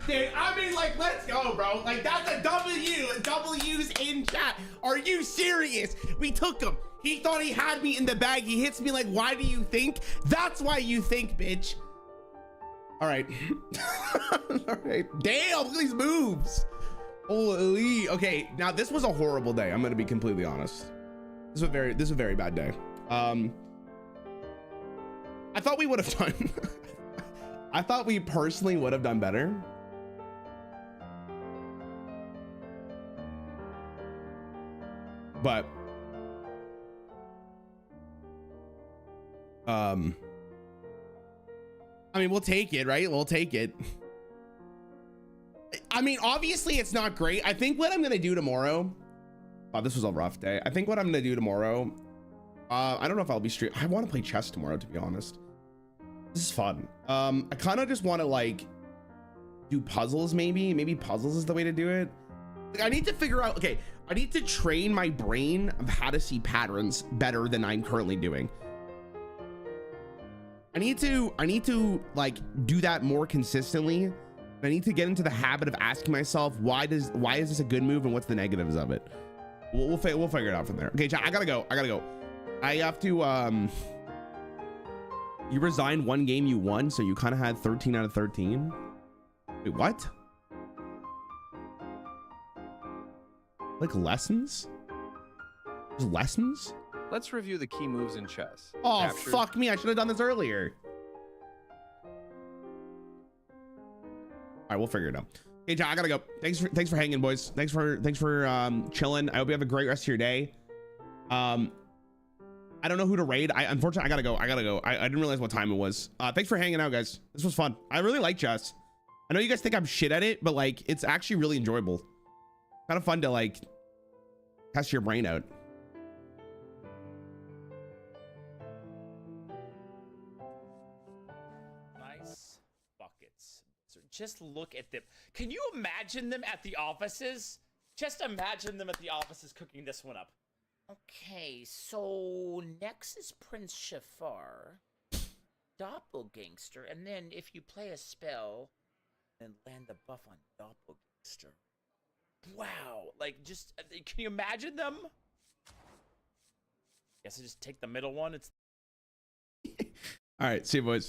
Dude, I mean, like, let's go, bro. Like, that's a W. W's in chat. Are you serious? We took him. He thought he had me in the bag. He hits me like, why do you think? That's why you think, bitch. All right. All right. Damn, look at these moves. Holy. Okay, now this was a horrible day. I'm gonna be completely honest. This was a very bad day. I thought we would have done. I thought we personally would have done better. But I mean, we'll take it, right? We'll take it. I mean, obviously it's not great. I think what I'm gonna do tomorrow, oh, this was a rough day. I think what I'm gonna do tomorrow, I don't know if I'll be stream. I want to play chess tomorrow, to be honest. This is fun. I kind of just want to like do puzzles. Maybe puzzles is the way to do it. Like, I need to figure out, okay, I need to train my brain of how to see patterns better than I'm currently doing. I need to like do that more consistently. I need to get into the habit of asking myself, why is this a good move and what's the negatives of it? We'll figure it out from there. Okay, chat, I gotta go. I have to, you resigned one game you won, so you kind of had 13 out of 13. Wait, what? Like lessons? There's lessons? Let's review the key moves in chess. Oh, Capture, fuck me. I should have done this earlier. All right, we'll figure it out. Hey, John, I gotta go. Thanks for hanging, boys. Thanks for chilling. I hope you have a great rest of your day. I don't know who to raid. Unfortunately, I gotta go. I didn't realize what time it was. Thanks for hanging out, guys. This was fun. I really like chess. I know you guys think I'm shit at it, but like, it's actually really enjoyable. Kind of fun to like test your brain out. Nice buckets. So just look at them. Can you imagine them at the offices? Just imagine them at the offices cooking this one up. Okay, so next is Prince Shafar, Doppelgangster, and then if you play a spell, then land the buff on Doppelgangster. Wow, like just, can you imagine them? Guess I just take the middle one. It's All right, see you, boys.